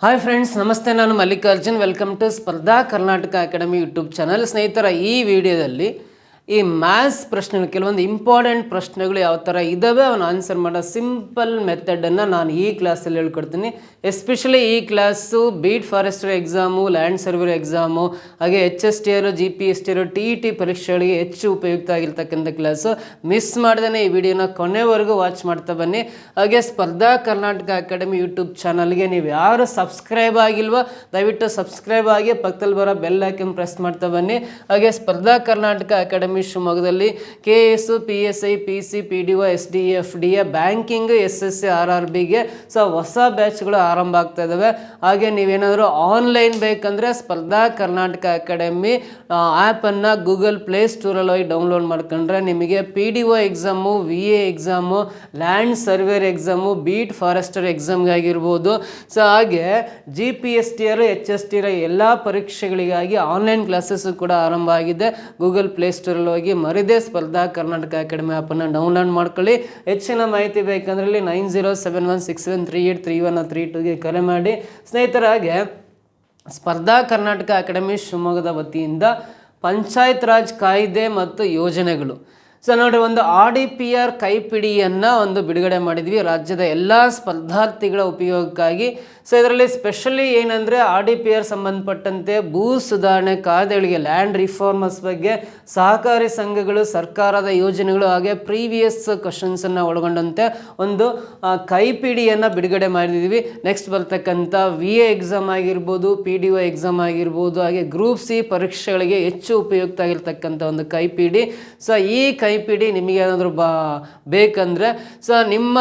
Hi friends, ನಮಸ್ತೆ. ನಾನು Mallikarjun. Welcome to ಸ್ಪರ್ಧಾ ಕರ್ನಾಟಕ ಅಕಾಡೆಮಿ ಯೂಟ್ಯೂಬ್ ಚಾನಲ್. ಸ್ನೇಹಿತರ, ಈ ವಿಡಿಯೋದಲ್ಲಿ ಈ ಮ್ಯಾಥ್ಸ್ ಪ್ರಶ್ನೆಗಳು, ಕೆಲವೊಂದು ಇಂಪಾರ್ಟೆಂಟ್ ಪ್ರಶ್ನೆಗಳು ಯಾವ ಥರ ಇದ್ದಾವೆ ಅವನ್ನ ಆನ್ಸರ್ ಮಾಡೋ ಸಿಂಪಲ್ ಮೆಥಡನ್ನು ನಾನು ಈ ಕ್ಲಾಸಲ್ಲಿ ಹೇಳ್ಕೊಡ್ತೀನಿ. ಎಸ್ಪೆಷಲಿ ಈ class beat forester exam, land surveyor exam, ಹಾಗೆ HSTR, GPSTR, TET ಪರೀಕ್ಷೆಗಳಿಗೆ ಹೆಚ್ಚು ಉಪಯುಕ್ತ ಆಗಿರ್ತಕ್ಕಂಥ ಕ್ಲಾಸು. ಮಿಸ್ ಮಾಡ್ದೇ ಈ ವಿಡಿಯೋನ ಕೊನೆವರೆಗೂ ವಾಚ್ ಮಾಡ್ತಾ ಬನ್ನಿ. ಹಾಗೆ ಸ್ಪರ್ಧಾ ಕರ್ನಾಟಕ ಅಕಾಡೆಮಿ ಯೂಟ್ಯೂಬ್ ಚಾನಲ್ಗೆ ನೀವು ಯಾರು ಸಬ್ಸ್ಕ್ರೈಬ್ ಆಗಿಲ್ವೋ ದಯವಿಟ್ಟು ಸಬ್ಸ್ಕ್ರೈಬ್ ಆಗಿ ಪಕ್ಕದಲ್ಲಿ ಬರೋ ಬೆಲ್ ಐಕನ್ ಪ್ರೆಸ್ ಮಾಡ್ತಾ ಬನ್ನಿ. ಹಾಗೆ ಸ್ಪರ್ಧಾ ಕರ್ನಾಟಕ ಅಕಾಡೆಮಿ ಶಿವಮೊಗ್ಗದಲ್ಲಿ KS, PSI, PC, PDO, SDF, DA, banking, SSC, RRBಗೆ ಹೊಸ ಬ್ಯಾಚ್ಗಳು ಆರಂಭ ಆಗ್ತಾ ಇದ್ದಾವೆ. ಹಾಗೆ ನೀವೇನಾದರೂ ಆನ್ಲೈನ್ ಬೇಕಂದರೆ ಸ್ಪರ್ಧಾ ಕರ್ನಾಟಕ ಅಕಾಡೆಮಿ ಆ್ಯಪನ್ನು ಗೂಗಲ್ ಪ್ಲೇ ಸ್ಟೋರಲ್ಲಿ ಹೋಗಿ ಡೌನ್ಲೋಡ್ ಮಾಡ್ಕೊಂಡ್ರೆ ನಿಮಗೆ PDO exam, VA exam, land surveyor exam, beat forester ಎಕ್ಸಾಮ್ಗಾಗಿರ್ಬೋದು, ಹಾಗೆ GPSTR, HSTR ಎಲ್ಲ ಪರೀಕ್ಷೆಗಳಿಗಾಗಿ ಆನ್ಲೈನ್ ಕ್ಲಾಸಸ್ಸು ಕೂಡ ಆರಂಭ ಆಗಿದೆ. ಗೂಗಲ್ ಪ್ಲೇ ಸ್ಟೋರಲ್ಲಿ ಹೋಗಿ ಮರಿದೇ ಸ್ಪರ್ಧಾ ಕರ್ನಾಟಕ ಅಕಾಡೆಮಿ ಆ್ಯಪನ್ನು ಡೌನ್ಲೋಡ್ ಮಾಡ್ಕೊಳ್ಳಿ. ಹೆಚ್ಚಿನ ಮಾಹಿತಿ ಬೇಕಂದ್ರೆ 907167383132ಗೆ ಕರೆ ಮಾಡಿ. ಸ್ನೇಹಿತರ, ಹಾಗೆ ಸ್ಪರ್ಧಾ ಕರ್ನಾಟಕ ಅಕಾಡೆಮಿ ಶಿವಮೊಗ್ಗದ ವತಿಯಿಂದ ಪಂಚಾಯತ್ ರಾಜ್ ಕಾಯ್ದೆ ಮತ್ತು ಯೋಜನೆಗಳು ನೋಡ್ರಿ, ಒಂದು RDPR ಕೈಪಿಡಿಯನ್ನು ಬಿಡುಗಡೆ ಮಾಡಿದ್ವಿ ರಾಜ್ಯದ ಎಲ್ಲ ಸ್ಪರ್ಧಾರ್ಥಿಗಳ ಉಪಯೋಗಕ್ಕಾಗಿ. ಇದರಲ್ಲಿ ಸ್ಪೆಷಲಿ ಏನಂದರೆ RDPR ಸಂಬಂಧಪಟ್ಟಂತೆ ಭೂ ಸುಧಾರಣೆ ಕಾಯ್ದೆಗಳಿಗೆ, ಲ್ಯಾಂಡ್ ರಿಫಾರ್ಮರ್ಸ್ ಬಗ್ಗೆ, ಸಹಕಾರಿ ಸಂಘಗಳು, ಸರ್ಕಾರದ ಯೋಜನೆಗಳು, ಹಾಗೆ ಪ್ರೀವಿಯಸ್ ಕ್ವಶನ್ಸನ್ನು ಒಳಗೊಂಡಂತೆ ಒಂದು ಕೈಪಿಡಿಯನ್ನು ಬಿಡುಗಡೆ ಮಾಡಿದ್ವಿ. ನೆಕ್ಸ್ಟ್ ಬರ್ತಕ್ಕಂಥ VA ಎಕ್ಸಾಮ್ ಆಗಿರ್ಬೋದು, PDO ಎಕ್ಸಾಮ್ ಆಗಿರ್ಬೋದು, ಹಾಗೆ ಗ್ರೂಪ್ C ಪರೀಕ್ಷೆಗಳಿಗೆ ಹೆಚ್ಚು ಉಪಯುಕ್ತ ಆಗಿರ್ತಕ್ಕಂಥ ಒಂದು ಕೈಪಿಡಿ. ಈ ಕೈಪಿಡಿ ನಿಮಗೆ ಏನಾದರೂ ಬೇಕಂದರೆ ನಿಮ್ಮ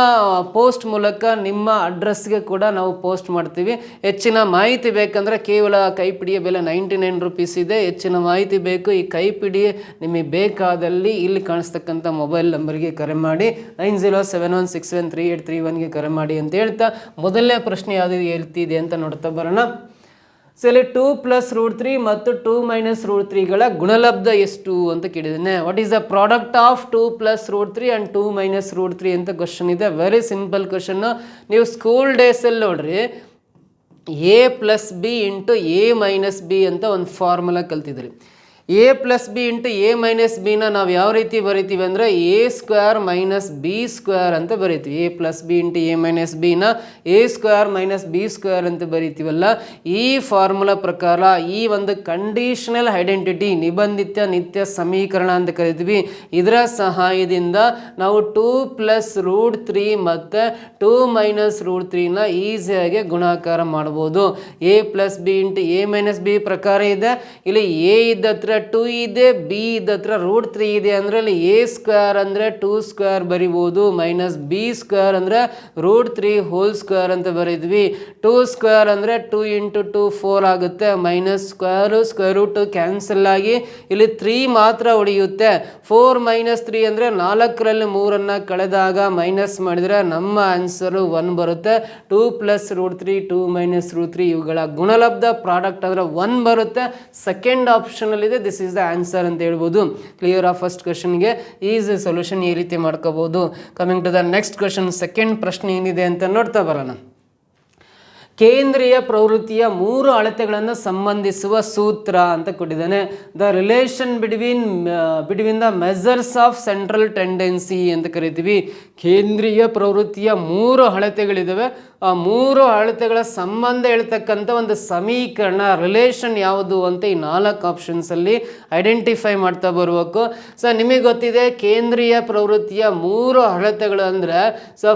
ಪೋಸ್ಟ್ ಮೂಲಕ ನಿಮ್ಮ ಅಡ್ರೆಸ್ಗೆ ಕೂಡ ನಾವು ಪೋಸ್ಟ್ ಮಾಡ್ತೀವಿ. ಹೆಚ್ಚಿನ ಮಾಹಿತಿ ಬೇಕಂದರೆ ಕೇವಲ ಕೈಪಿಡಿಯ ಬೆಲೆ 99 ರೂಪೀಸ್ ಇದೆ. ಹೆಚ್ಚಿನ ಮಾಹಿತಿ ಬೇಕು, ಈ ಕೈಪಿಡಿ ನಿಮಗೆ ಬೇಕಾದಲ್ಲಿ ಇಲ್ಲಿ ಕಾಣಿಸ್ತಕ್ಕಂಥ ಮೊಬೈಲ್ ನಂಬರ್ಗೆ ಕರೆ ಮಾಡಿ, 9071673831ಗೆ ಕರೆ ಮಾಡಿ ಅಂತ ಹೇಳ್ತಾ, ಮೊದಲನೇ ಪ್ರಶ್ನೆ ಯಾವುದು ಹೇಳ್ತಿದೆ ಅಂತ ನೋಡ್ತಾ ಬರೋಣ. ಇಲ್ಲಿ 2+√3 ಮತ್ತು 2-√3ಗಳ ಗುಣಲಬ್ಧ ಎಷ್ಟು ಅಂತ ಕೇಳಿದ್ದೇನೆ. What is the product of 2+√3 and 2-√3 ಅಂತ ಕ್ವಶನ್ ಇದೆ. Very simple question. ನೀವು ಸ್ಕೂಲ್ ಡೇಸಲ್ಲಿ ನೋಡ್ರಿ, A+B × A-B ಅಂತ ಒಂದು ಫಾರ್ಮುಲಾ ಕಲ್ತಿದ್ರಿ. A+B × A-B ನಾವು ಯಾವ ರೀತಿ ಬರಿತೀವಿ ಅಂದರೆ A² - B² ಅಂತ ಬರಿತೀವಿ. A+B × A-B A² - B² ಅಂತ ಬರಿತೀವಲ್ಲ, ಈ ಫಾರ್ಮುಲಾ ಪ್ರಕಾರ ಈ ಒಂದು ಕಂಡೀಷನಲ್ ಐಡೆಂಟಿಟಿ, ನಿಬಂಧಿತ ನಿತ್ಯ ಸಮೀಕರಣ ಅಂತ ಕರಿತೀವಿ. ಇದರ ಸಹಾಯದಿಂದ ನಾವು 2+√3 ಮತ್ತು 2-√3ನ ಈಸಿಯಾಗಿ ಗುಣಾಕಾರ ಮಾಡ್ಬೋದು. A+B × A-B ಪ್ರಕಾರ ಇದೆ. ಇಲ್ಲಿ A ಇದ್ದತ್ರ 2 ಇದೆ, B ಇದ್ದತ್ರ √3 ಇದೆ. ಅಂದರೆ ಅಲ್ಲಿ A² ಅಂದರೆ 2² ಬರಿಬೋದು, -B² ಅಂದರೆ √3² ಅಂತ ಬರೀದ್ವಿ. 2² ಅಂದರೆ 2 × 2 4 ಆಗುತ್ತೆ, -√² ಕ್ಯಾನ್ಸಲ್ ಆಗಿ ಇಲ್ಲಿ 3 ಮಾತ್ರ ಉಳಿಯುತ್ತೆ. 4 - 3 ಅಂದರೆ 4ರಲ್ಲಿ 3 ಕಳೆದಾಗ ಮೈನಸ್ ಮಾಡಿದರೆ ನಮ್ಮ ಆನ್ಸರು 1 ಬರುತ್ತೆ. 2+√3 2-√3 ಇವುಗಳ ಗುಣಲಬ್ಧ ಪ್ರಾಡಕ್ಟ್ ಅಂದರೆ 1 ಬರುತ್ತೆ. ಸೆಕೆಂಡ್ ಆಪ್ಷನಲ್ಲಿದೆ. ದಿಸ್ ಈಸ್ ದ ಆನ್ಸರ್ ಅಂತ ಹೇಳ್ಬೋದು. ಕ್ಲಿಯರ್ ಆ ಫಸ್ಟ್ ಕ್ವಶನ್ಗೆ ಈಸಿ ಸೊಲ್ಯೂಷನ್ ಈ ರೀತಿ ಮಾಡ್ಕೋಬಹುದು. Coming to the next question, second ಪ್ರಶ್ನೆ ಏನಿದೆ ಅಂತ ನೋಡ್ತಾ ಬರೋಣ. ಕೇಂದ್ರೀಯ ಪ್ರವೃತ್ತಿಯ 3 ಅಳತೆಗಳನ್ನು ಸಂಬಂಧಿಸುವ ಸೂತ್ರ ಅಂತ ಕೊಟ್ಟಿದ್ದಾನೆ. The relation between the measures of central tendency ಅಂತ ಕರಿತೀವಿ. ಕೇಂದ್ರೀಯ ಪ್ರವೃತ್ತಿಯ 3 ಅಳತೆಗಳಿದ್ದಾವೆ. ಆ 3 ಅಳತೆಗಳ ಸಂಬಂಧ ಹೇಳ್ತಕ್ಕಂಥ ಒಂದು ಸಮೀಕರಣ, ರಿಲೇಷನ್ ಯಾವುದು ಅಂತ ಈ 4 ಆಪ್ಷನ್ಸಲ್ಲಿ ಐಡೆಂಟಿಫೈ ಮಾಡ್ತಾ ಬರಬೇಕು. ನಿಮಗೆ ಗೊತ್ತಿದೆ ಕೇಂದ್ರೀಯ ಪ್ರವೃತ್ತಿಯ 3 ಅಳತೆಗಳು ಅಂದರೆ,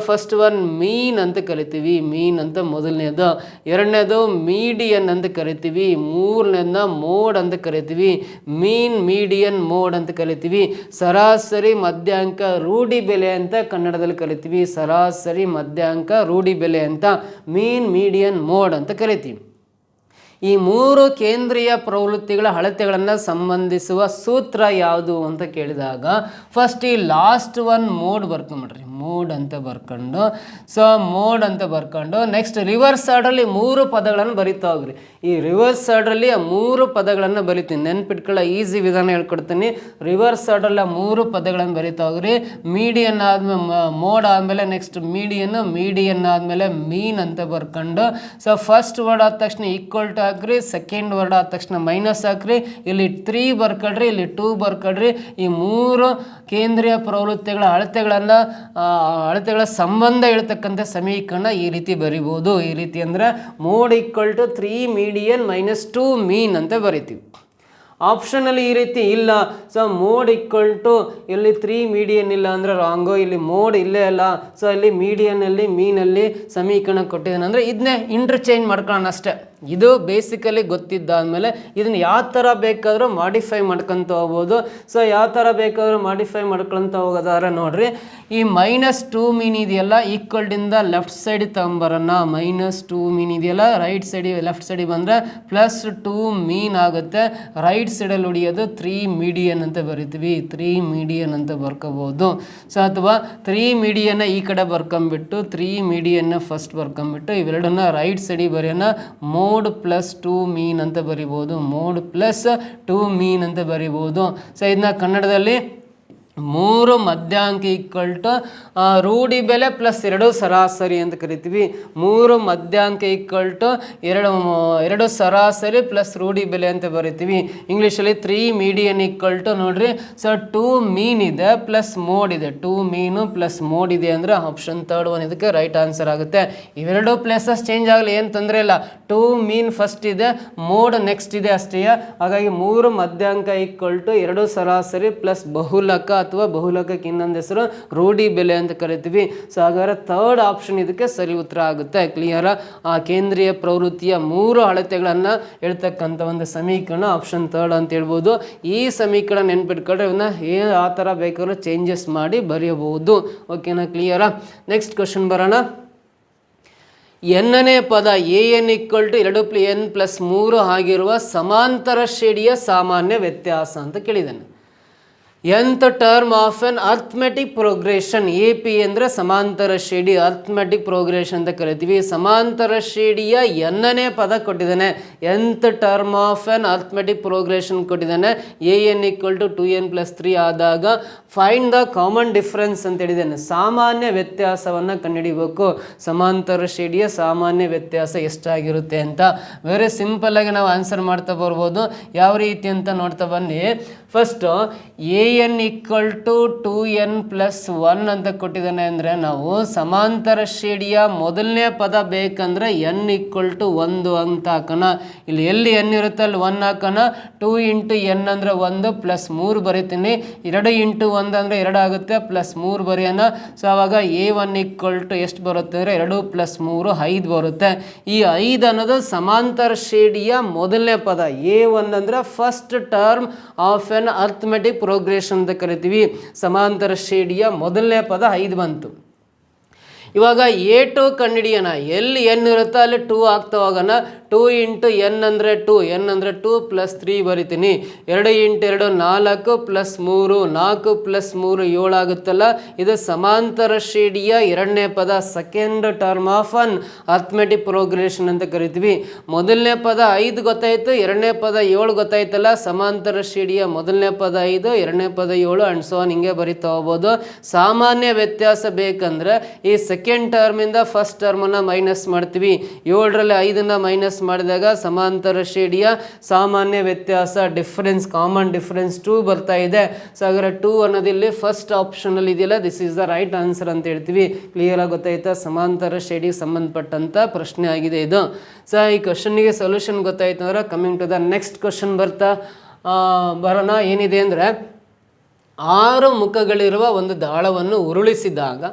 ಫಸ್ಟ್ ಒನ್ ಮೀನ್ ಅಂತ ಕರಿತೀವಿ, ಮೀನ್ ಅಂತ ಮೊದಲನೇದು. ಎರಡನೇದು ಮೀಡಿಯನ್ ಅಂತ ಕರಿತೀವಿ. ಮೂರನೇದನ್ನ ಮೋಡ್ ಅಂತ ಕರಿತೀವಿ. ಮೀನ್, ಮೀಡಿಯನ್, ಮೋಡ್ ಅಂತ ಕರಿತೀವಿ. ಸರಾಸರಿ ಮಧ್ಯಾಂಕ ರೂಢಿ ಬೆಲೆ ಅಂತ ಕನ್ನಡದಲ್ಲಿ ಕರಿತೀವಿ. ಸರಾಸರಿ ಮಧ್ಯಾಂಕ ರೂಢಿ ಬೆಲೆ ಅಂತ ಮೀನ್, ಮೀಡಿಯನ್, ಮೋಡ್ ಅಂತ ಕರಿತೀವಿ. ಈ ಮೂರು ಕೇಂದ್ರೀಯ ಪ್ರವೃತ್ತಿಗಳ ಅಳತೆಗಳನ್ನು ಸಂಬಂಧಿಸುವ ಸೂತ್ರ ಯಾವುದು ಅಂತ ಕೇಳಿದಾಗ ಫಸ್ಟ್ ಈ ಲಾಸ್ಟ್ ಒನ್ ಮೋಡ್ ಬರ್ಕೊಂಬಿಡ್ರಿ, ಮೋಡ್ ಅಂತ ಬರ್ಕೊಂಡು ಸೊ ಮೋಡ್ ಅಂತ ಬರ್ಕೊಂಡು ನೆಕ್ಸ್ಟ್ ರಿವರ್ಸ್ ಆರ್ಡ್ರಲ್ಲಿ 3 ಪದಗಳನ್ನು ಬರಿತಾ ಹೋಗ್ರಿ. ಈ ರಿವರ್ಸ್ ಆರ್ಡ್ರಲ್ಲಿ ಆ 3 ಪದಗಳನ್ನು ಬರಿತೀನಿ, ನೆನ್ಪಿಟ್ಕೊಳ್ಳೋ ಈಸಿ ವಿಧಾನ ಹೇಳ್ಕೊಡ್ತೀನಿ. ರಿವರ್ಸ್ ಆರ್ಡ್ರಲ್ಲಿ 3 ಪದಗಳನ್ನು ಬರಿತಾ ಹೋಗ್ರಿ. ಮೀಡಿಯನ್ ಆದ್ಮೇಲೆ ಮೋಡ್ ಆದಮೇಲೆ ನೆಕ್ಸ್ಟ್ ಮೀಡಿಯನ್ ಆದಮೇಲೆ ಮೀನ್ ಅಂತ ಬರ್ಕೊಂಡು ಸೊ ಫಸ್ಟ್ ವರ್ಡ್ ಆದ ತಕ್ಷಣ ಈಕ್ವಲ್ ಟು ಹಾಕ್ರಿ, ಸೆಕೆಂಡ್ ವರ್ಡ್ ಆದ ತಕ್ಷಣ ಮೈನಸ್ ಹಾಕ್ರಿ, ಇಲ್ಲಿ 3 ಬರ್ಕೊಳ್ರಿ, ಇಲ್ಲಿ 2 ಬರ್ಕೊಳ್ರಿ. ಈ 3 ಕೇಂದ್ರೀಯ ಪ್ರವೃತ್ತಿಗಳ ಅಳತೆಗಳ ಸಂಬಂಧ ಹೇಳ್ತಕ್ಕಂಥ ಸಮೀಕರಣ ಈ ರೀತಿ ಬರಿಬೋದು. ಈ ರೀತಿ ಅಂದರೆ mode equal to 3 median minus 2 mean ಅಂತ ಬರಿತೀವಿ. ಆಪ್ಷನಲ್ಲಿ ಈ ರೀತಿ ಇಲ್ಲ, ಸೊ ಮೋಡ್ ಈಕ್ವಲ್ ಟು ಇಲ್ಲಿ 3 ಮೀಡಿಯನ್ ಇಲ್ಲ ಅಂದರೆ ರಾಂಗು, ಇಲ್ಲಿ ಮೋಡ್ ಇಲ್ಲೇ ಅಲ್ಲ, ಸೊ ಇಲ್ಲಿ ಮೀಡಿಯನ್ನಲ್ಲಿ ಮೀನಲ್ಲಿ ಸಮೀಕರಣ ಕೊಟ್ಟಿದ್ದಾನೆ ಅಂದರೆ ಇದನ್ನೇ ಇಂಟರ್ಚೇಂಜ್ ಮಾಡ್ಕೊಳ್ಳೋಣ ಅಷ್ಟೇ. ಇದು ಬೇಸಿಕಲಿ ಗೊತ್ತಿದ್ದಾದಮೇಲೆ ಇದನ್ನು ಯಾವ ಥರ ಬೇಕಾದರೂ ಮಾಡಿಫೈ ಮಾಡ್ಕೊತ ಹೋಗ್ಬೋದು. ಸೊ ಯಾವ ಥರ ಬೇಕಾದರೂ ಮಾಡಿಫೈ ಮಾಡ್ಕೊತ ಹೋಗೋದಾದ್ರೆ ನೋಡಿರಿ, ಈ -2 ಮೀನ್ ಇದೆಯಲ್ಲ ಈಕ್ವಲ್ಡಿಂದ ಲೆಫ್ಟ್ ಸೈಡ್ ತಗೊಂಬರೋಣ. -2 ಮೀನ್ ಇದೆಯಲ್ಲ ರೈಟ್ ಸೈಡಿಗೆ ಲೆಫ್ಟ್ ಸೈಡಿಗೆ ಬಂದರೆ +2 ಮೀನ್ ಆಗುತ್ತೆ. ರೈಟ್ ಸೈಡಲ್ಲಿ ಉಳಿಯೋದು 3 ಮೀಡಿಯನ್ ಅಂತ ಬರಿತೀವಿ, 3 ಮೀಡಿಯನ್ ಅಂತ ಬರ್ಕೋಬೋದು. ಸೊ ಅಥವಾ 3 ಮೀಡಿಯನ್ನ ಈ ಕಡೆ ಬರ್ಕೊಂಬಿಟ್ಟು 3 ಮೀಡಿಯನ್ನ ಫಸ್ಟ್ ಬರ್ಕೊಂಬಿಟ್ಟು ಇವೆರಡನ್ನ ರೈಟ್ ಸೈಡಿಗೆ ಬರೆಯೋಣ. ಮೋಡ್ +2 ಮೀನ್ ಅಂತ ಬರಿಬೋದು, ಮೋಡ್ +2 ಮೀನ್ ಅಂತ ಬರಿಬೋದು. ಸೊ ಇದನ್ನ ಕನ್ನಡದಲ್ಲಿ 3 ಮಧ್ಯಾಂಕ ಈಕ್ವಲ್ ಟು ರೂಢಿ ಬೆಲೆ +2 ಸರಾಸರಿ ಅಂತ ಕರಿತೀವಿ. 3 ಮಧ್ಯಾಂಕ ಈಕ್ವಲ್ ಟು 2 ಸರಾಸರಿ ಪ್ಲಸ್ ರೂಢಿ ಬೆಲೆ ಅಂತ ಬರಿತೀವಿ. ಇಂಗ್ಲೀಷಲ್ಲಿ 3 ಮೀಡಿಯನ್ ಈಕ್ವಲ್ ಟು ನೋಡ್ರಿ, ಸೊ 2 ಮೀನ್ ಇದೆ ಪ್ಲಸ್ ಮೋಡ್ ಇದೆ, 2 ಮೀನು ಪ್ಲಸ್ ಮೋಡ್ ಇದೆ ಅಂದರೆ ಆಪ್ಷನ್ 3 ಒನ್ ಇದಕ್ಕೆ ರೈಟ್ ಆನ್ಸರ್ ಆಗುತ್ತೆ. ಇವೆರಡು ಪ್ಲೇಸಸ್ ಚೇಂಜ್ ಆಗಲಿ, ಏನು ತೊಂದರೆ ಇಲ್ಲ. 2 ಮೀನ್ ಫಸ್ಟ್ ಇದೆ, ಮೋಡ್ ನೆಕ್ಸ್ಟ್ ಇದೆ ಅಷ್ಟೇ. ಹಾಗಾಗಿ 3 ಮಧ್ಯಾಂಕ ಈಕ್ವಲ್ ಟು 2 ಸರಾಸರಿ ಪ್ಲಸ್ ಬಹುಲಕ ಅಥವಾ ಬಹುಲಕಕ್ಕೆ ಇನ್ನೊಂದು ಹೆಸರು ರೂಢಿ ಬೆಲೆ ಅಂತ ಕರಿತೀವಿ. ಸೊ ಹಾಗಾದ್ರೆ 3rd ಆಪ್ಷನ್ ಇದಕ್ಕೆ ಸರಿ ಉತ್ತರ ಆಗುತ್ತೆ. ಕ್ಲಿಯರ? ಆ ಕೇಂದ್ರೀಯ ಪ್ರವೃತ್ತಿಯ 3 ಅಳತೆಗಳನ್ನು ಹೇಳ್ತಕ್ಕಂಥ ಒಂದು ಸಮೀಕರಣ ಆಪ್ಷನ್ 3rd ಅಂತ ಹೇಳ್ಬೋದು. ಈ ಸಮೀಕರಣ ನೆನ್ಪಿಟ್ಕೊಂಡ್ರೆ ಇವನ್ನ ಆ ಥರ ಬೇಕಾದ್ರೂ ಚೇಂಜಸ್ ಮಾಡಿ ಬರೆಯಬಹುದು. ಓಕೆನಾ? ಕ್ಲಿಯರಾ? ನೆಕ್ಸ್ಟ್ ಕ್ವಶನ್ ಬರೋಣ. ಎನ್ನನೇ ಪದ an ಈಕ್ವಲ್ ಟು 2n+3 ಆಗಿರುವ ಸಮಾಂತರ ಶ್ರೇಣಿಯ ಸಾಮಾನ್ಯ ವ್ಯತ್ಯಾಸ ಅಂತ ಕೇಳಿದ್ದಾನೆ. nth term of an arithmetic progression, AP ಅಂದರೆ ಸಮಾಂತರ ಶ್ರೇಣಿ, ಅರ್ಥಮೆಟಿಕ್ ಪ್ರೋಗ್ರೆಷನ್ ಅಂತ ಕರಿತೀವಿ. ಸಮಾಂತರ ಶ್ರೇಣಿಯ ಎನ್ನನೇ ಪದ ಕೊಟ್ಟಿದ್ದಾನೆ, nth term of an arithmetic progression ಕೊಟ್ಟಿದ್ದಾನೆ. an ಈಕ್ವಲ್ ಟು 2n+3 ಆದಾಗ ಫೈಂಡ್ ದ ಕಾಮನ್ ಡಿಫ್ರೆನ್ಸ್ ಅಂತ ಹೇಳಿದ್ದಾನೆ. ಸಾಮಾನ್ಯ ವ್ಯತ್ಯಾಸವನ್ನು ಕಂಡುಹಿಡಿಬೇಕು. ಸಮಾಂತರ ಶ್ರೇಣಿಯ ಸಾಮಾನ್ಯ ವ್ಯತ್ಯಾಸ ಎಷ್ಟಾಗಿರುತ್ತೆ ಅಂತ ವೆರಿ ಸಿಂಪಲ್ ಆಗಿ ನಾವು ಆನ್ಸರ್ ಮಾಡ್ತಾ ಬರ್ಬೋದು. ಯಾವ ರೀತಿ ಅಂತ ನೋಡ್ತಾ ಬನ್ನಿ. First an equal to 2n+1 ಅಂತ ಕೊಟ್ಟಿದ್ದಾನೆ ಅಂದರೆ ನಾವು ಸಮಾಂತರ ಶ್ರೇಣಿಯ ಮೊದಲನೇ ಪದ ಬೇಕಂದ್ರೆ n ಈಕ್ವಲ್ ಟು 1 ಅಂತ ಹಾಕೋಣ. ಇಲ್ಲಿ ಎಲ್ಲಿ n ಇರುತ್ತೆ ಅಲ್ಲಿ 1 ಹಾಕೋಣ. 2 × n ಅಂದರೆ 1 +3 ಬರೀತೀನಿ. 2 × 1 ಅಂದರೆ 2 ಆಗುತ್ತೆ +3 ಬರೆಯೋಣ. ಸೊ ಆವಾಗ a1 ಈಕ್ವಲ್ ಟು ಎಷ್ಟು ಬರುತ್ತೆ ಅಂದರೆ 2 +3 5 ಬರುತ್ತೆ. ಈ 5 ಅನ್ನೋದು ಸಮಾಂತರ ಶ್ರೇಣಿಯ ಮೊದಲನೇ ಪದ. a1 ಅಂದರೆ first term of an arithmetic progression ಅಂತ ಕರಿತೀವಿ. ಸಮಾಂತರ ಶ್ರೇಣಿಯ ಮೊದಲನೇ ಪದ 5 ಬಂತು. ಇವಾಗ a2 ಕಂಡುಹಿಡಿಯೋಣ. ಎಲ್ಲಿ n ಇರುತ್ತೋ ಅಲ್ಲಿ 2 ಆಗ್ತಾ ಹೋಗೋಣ. 2 × n ಅಂದರೆ 2, n ಅಂದರೆ 2 +3 ಬರಿತೀನಿ. 2 × 2 4 +3, 4 +3 7 ಆಗುತ್ತಲ್ಲ. ಇದು ಸಮಾಂತರ ಶ್ರೇಣಿಯ ಎರಡನೇ ಪದ, second term of an arithmetic progression ಅಂತ ಕರಿತೀವಿ. ಮೊದಲನೇ ಪದ 5 ಗೊತ್ತಾಯಿತು, ಎರಡನೇ ಪದ 7 ಗೊತ್ತಾಯ್ತಲ್ಲ. ಸಮಾಂತರ ಶ್ರೇಣಿಯ ಮೊದಲನೇ ಪದ 5, ಎರಡನೇ ಪದ 7 ಅಂಡ್ ಸೊ ಆನ್ ಹಿಂಗೆ ಬರಿತಾ ಹೋಗ್ಬೋದು. ಸಾಮಾನ್ಯ ವ್ಯತ್ಯಾಸ ಬೇಕಂದ್ರೆ ಈ ಸೆಕೆಂಡ್ ಟರ್ಮಿಂದ ಫಸ್ಟ್ ಟರ್ಮನ್ನು ಮೈನಸ್ ಮಾಡ್ತೀವಿ. 7ರಲ್ಲಿ 5ನ್ನು ಮೈನಸ್ ಮಾಡಿದಾಗ ಸಮಾಂತರ ಶ್ರೇಣಿಯ ಸಾಮಾನ್ಯ ವ್ಯತ್ಯಾಸ ಡಿಫರೆನ್ಸ್, ಕಾಮನ್ ಡಿಫರೆನ್ಸ್ 2 ಬರ್ತಾ ಇದೆ. ಸೊ ಹಾಗಾದ್ರೆ 2 ಅನ್ನೋದಿಲ್ಲಿ ಫಸ್ಟ್ ಆಪ್ಷನಲ್ಲಿ ಇದೆಯಲ್ಲ, this is the right answer ಅಂತ ಹೇಳ್ತೀವಿ. ಕ್ಲಿಯರ್ ಆಗಿ ಗೊತ್ತಾಯ್ತಾ? ಸಮಾಂತರ ಶ್ರೇಣಿಗೆ ಸಂಬಂಧಪಟ್ಟಂಥ ಪ್ರಶ್ನೆ ಆಗಿದೆ ಇದು. ಸೊ ಈ ಕ್ವಶನ್ನಿಗೆ ಸೊಲ್ಯೂಷನ್ ಗೊತ್ತಾಯ್ತು ಅಂದ್ರೆ coming to the next question ಬರೋಣ. ಏನಿದೆ ಅಂದರೆ 6 ಮುಖಗಳಿರುವ ಒಂದು ದಾಳವನ್ನು ಉರುಳಿಸಿದಾಗ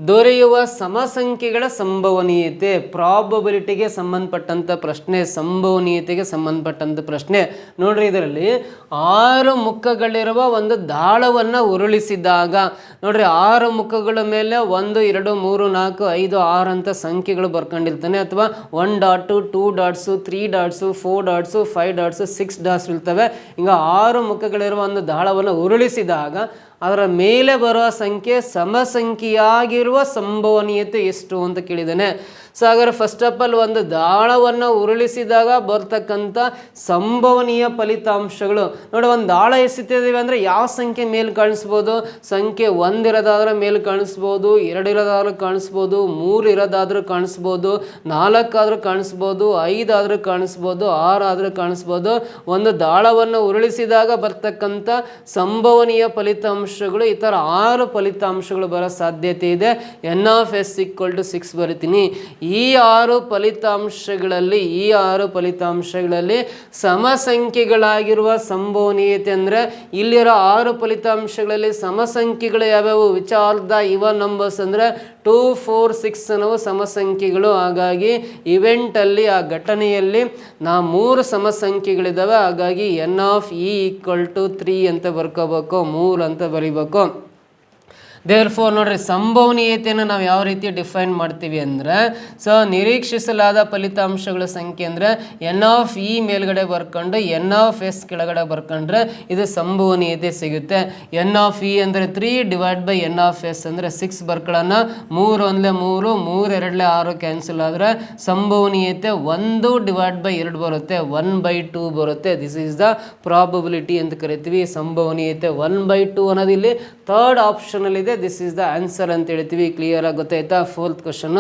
ದೊರೆಯುವ ಸಮಸಂಖ್ಯೆಗಳ ಸಂಭವನೀಯತೆ, ಪ್ರಾಬಬಿಲಿಟಿಗೆ ಸಂಬಂಧಪಟ್ಟಂಥ ಪ್ರಶ್ನೆ, ಸಂಭವನೀಯತೆಗೆ ಸಂಬಂಧಪಟ್ಟಂಥ ಪ್ರಶ್ನೆ. ನೋಡ್ರಿ, ಇದರಲ್ಲಿ 6 ಮುಖಗಳಿರುವ ಒಂದು ದಾಳವನ್ನು ಉರುಳಿಸಿದಾಗ ನೋಡ್ರಿ, 6 ಮುಖಗಳ ಮೇಲೆ 1 2 3 4 5 6 ಅಂತ ಸಂಖ್ಯೆಗಳು ಬರ್ಕೊಂಡಿರ್ತಾನೆ, ಅಥವಾ 1 dot 2 dots 3 dots 4 dots 5 dots 6 dots ಇರ್ತವೆ. ಹಿಂಗ 6 ಮುಖಗಳಿರುವ ಒಂದು ದಾಳವನ್ನು ಉರುಳಿಸಿದಾಗ ಅದರ ಮೇಲೆ ಬರುವ ಸಂಖ್ಯೆ ಸಮಸಂಖ್ಯೆಯಾಗಿರುವ ಸಂಭವನೀಯತೆ ಎಷ್ಟು ಅಂತ ಕೇಳಿದ್ದಾನೆ. ಸೊ ಹಾಗಾದ್ರೆ ಫಸ್ಟ್ ಆಫ್ ಆಲ್ ಒಂದು ದಾಳವನ್ನು ಉರುಳಿಸಿದಾಗ ಬರ್ತಕ್ಕಂಥ ಸಂಭವನೀಯ ಫಲಿತಾಂಶಗಳು ನೋಡಿ, ಒಂದು ದಾಳ ಎಸಿತಿದ್ದೀವಿ ಅಂದರೆ ಯಾವ ಸಂಖ್ಯೆ ಮೇಲೆ ಕಾಣಿಸ್ಬೋದು? ಸಂಖ್ಯೆ 1 ಇರೋದಾದ್ರೆ ಮೇಲೆ ಕಾಣಿಸ್ಬೋದು, 2 ಇರೋದಾದ್ರೂ ಕಾಣಿಸ್ಬೋದು, 3 ಇರೋದಾದ್ರೂ ಕಾಣಿಸ್ಬೋದು, 4 ಆದರೂ ಕಾಣಿಸ್ಬೋದು, 5 ಆದರೂ ಕಾಣಿಸ್ಬೋದು, 6 ಆದರೂ ಕಾಣಿಸ್ಬೋದು. ಒಂದು ದಾಳವನ್ನು ಉರುಳಿಸಿದಾಗ ಬರ್ತಕ್ಕಂಥ ಸಂಭವನೀಯ ಫಲಿತಾಂಶಗಳು ಈ ಥರ 6 ಫಲಿತಾಂಶಗಳು ಬರೋ ಸಾಧ್ಯತೆ ಇದೆ. n(s) = 6 ಬರಿತೀನಿ. ಈ 6 ಫಲಿತಾಂಶಗಳಲ್ಲಿ ಸಮಸಂಖ್ಯೆಗಳಾಗಿರುವ ಸಂಭವನೀಯತೆ ಅಂದರೆ ಇಲ್ಲಿರೋ 6 ಫಲಿತಾಂಶಗಳಲ್ಲಿ ಸಮಸಂಖ್ಯೆಗಳು ಯಾವ್ಯಾವು? Which are the even numbers ಅಂದರೆ 2 4 6 ಅನ್ನೋ ಸಮಸಂಖ್ಯೆಗಳು. ಹಾಗಾಗಿ ಇವೆಂಟಲ್ಲಿ, ಆ ಘಟನೆಯಲ್ಲಿ 3 ಸಮಸಂಖ್ಯೆಗಳಿದ್ದಾವೆ. ಹಾಗಾಗಿ n(e) = 3 ಅಂತ ಬರ್ಕೋಬೇಕು, 3 ಅಂತ ಬರಿಬೇಕು. ದೇರ್ಫೋರ್ ನೋಡ್ರಿ, ಸಂಭವನೀಯತೆಯನ್ನು ನಾವು ಯಾವ ರೀತಿ ಡಿಫೈನ್ ಮಾಡ್ತೀವಿ ಅಂದರೆ, ಸೊ ನಿರೀಕ್ಷಿಸಲಾದ ಫಲಿತಾಂಶಗಳ ಸಂಖ್ಯೆ ಅಂದರೆ n(e) ಮೇಲ್ಗಡೆ ಬರ್ಕೊಂಡು n(s) ಕೆಳಗಡೆ ಬರ್ಕೊಂಡ್ರೆ ಇದು ಸಂಭವನೀಯತೆ ಸಿಗುತ್ತೆ. n(e) ಅಂದರೆ 3 / n(s) ಅಂದರೆ 6 ಬರ್ಕೊಳ್ಳೋಣ. 3 1 3, 3 2 6 ಕ್ಯಾನ್ಸಲ್ ಆದರೆ ಸಂಭವನೀಯತೆ 1 / 2 ಬರುತ್ತೆ, 1/2 ಬರುತ್ತೆ. ದಿಸ್ ಈಸ್ ದ ಪ್ರಾಬಬಿಲಿಟಿ ಅಂತ ಕರಿತೀವಿ. ಸಂಭವನೀಯತೆ 1/2 ಅನ್ನೋದು ಇಲ್ಲಿ ಥರ್ಡ್ ಆಪ್ಷನಲ್ಲಿ ಇದೆ. ದಿಸ್ ಈಸ್ ದ ಆನ್ಸರ್ ಅಂತ ಹೇಳ್ತೀವಿ. ಕ್ಲಿಯರ್ ಆಗಿ ಗೊತ್ತಾಯ್ತಾ? 4th question.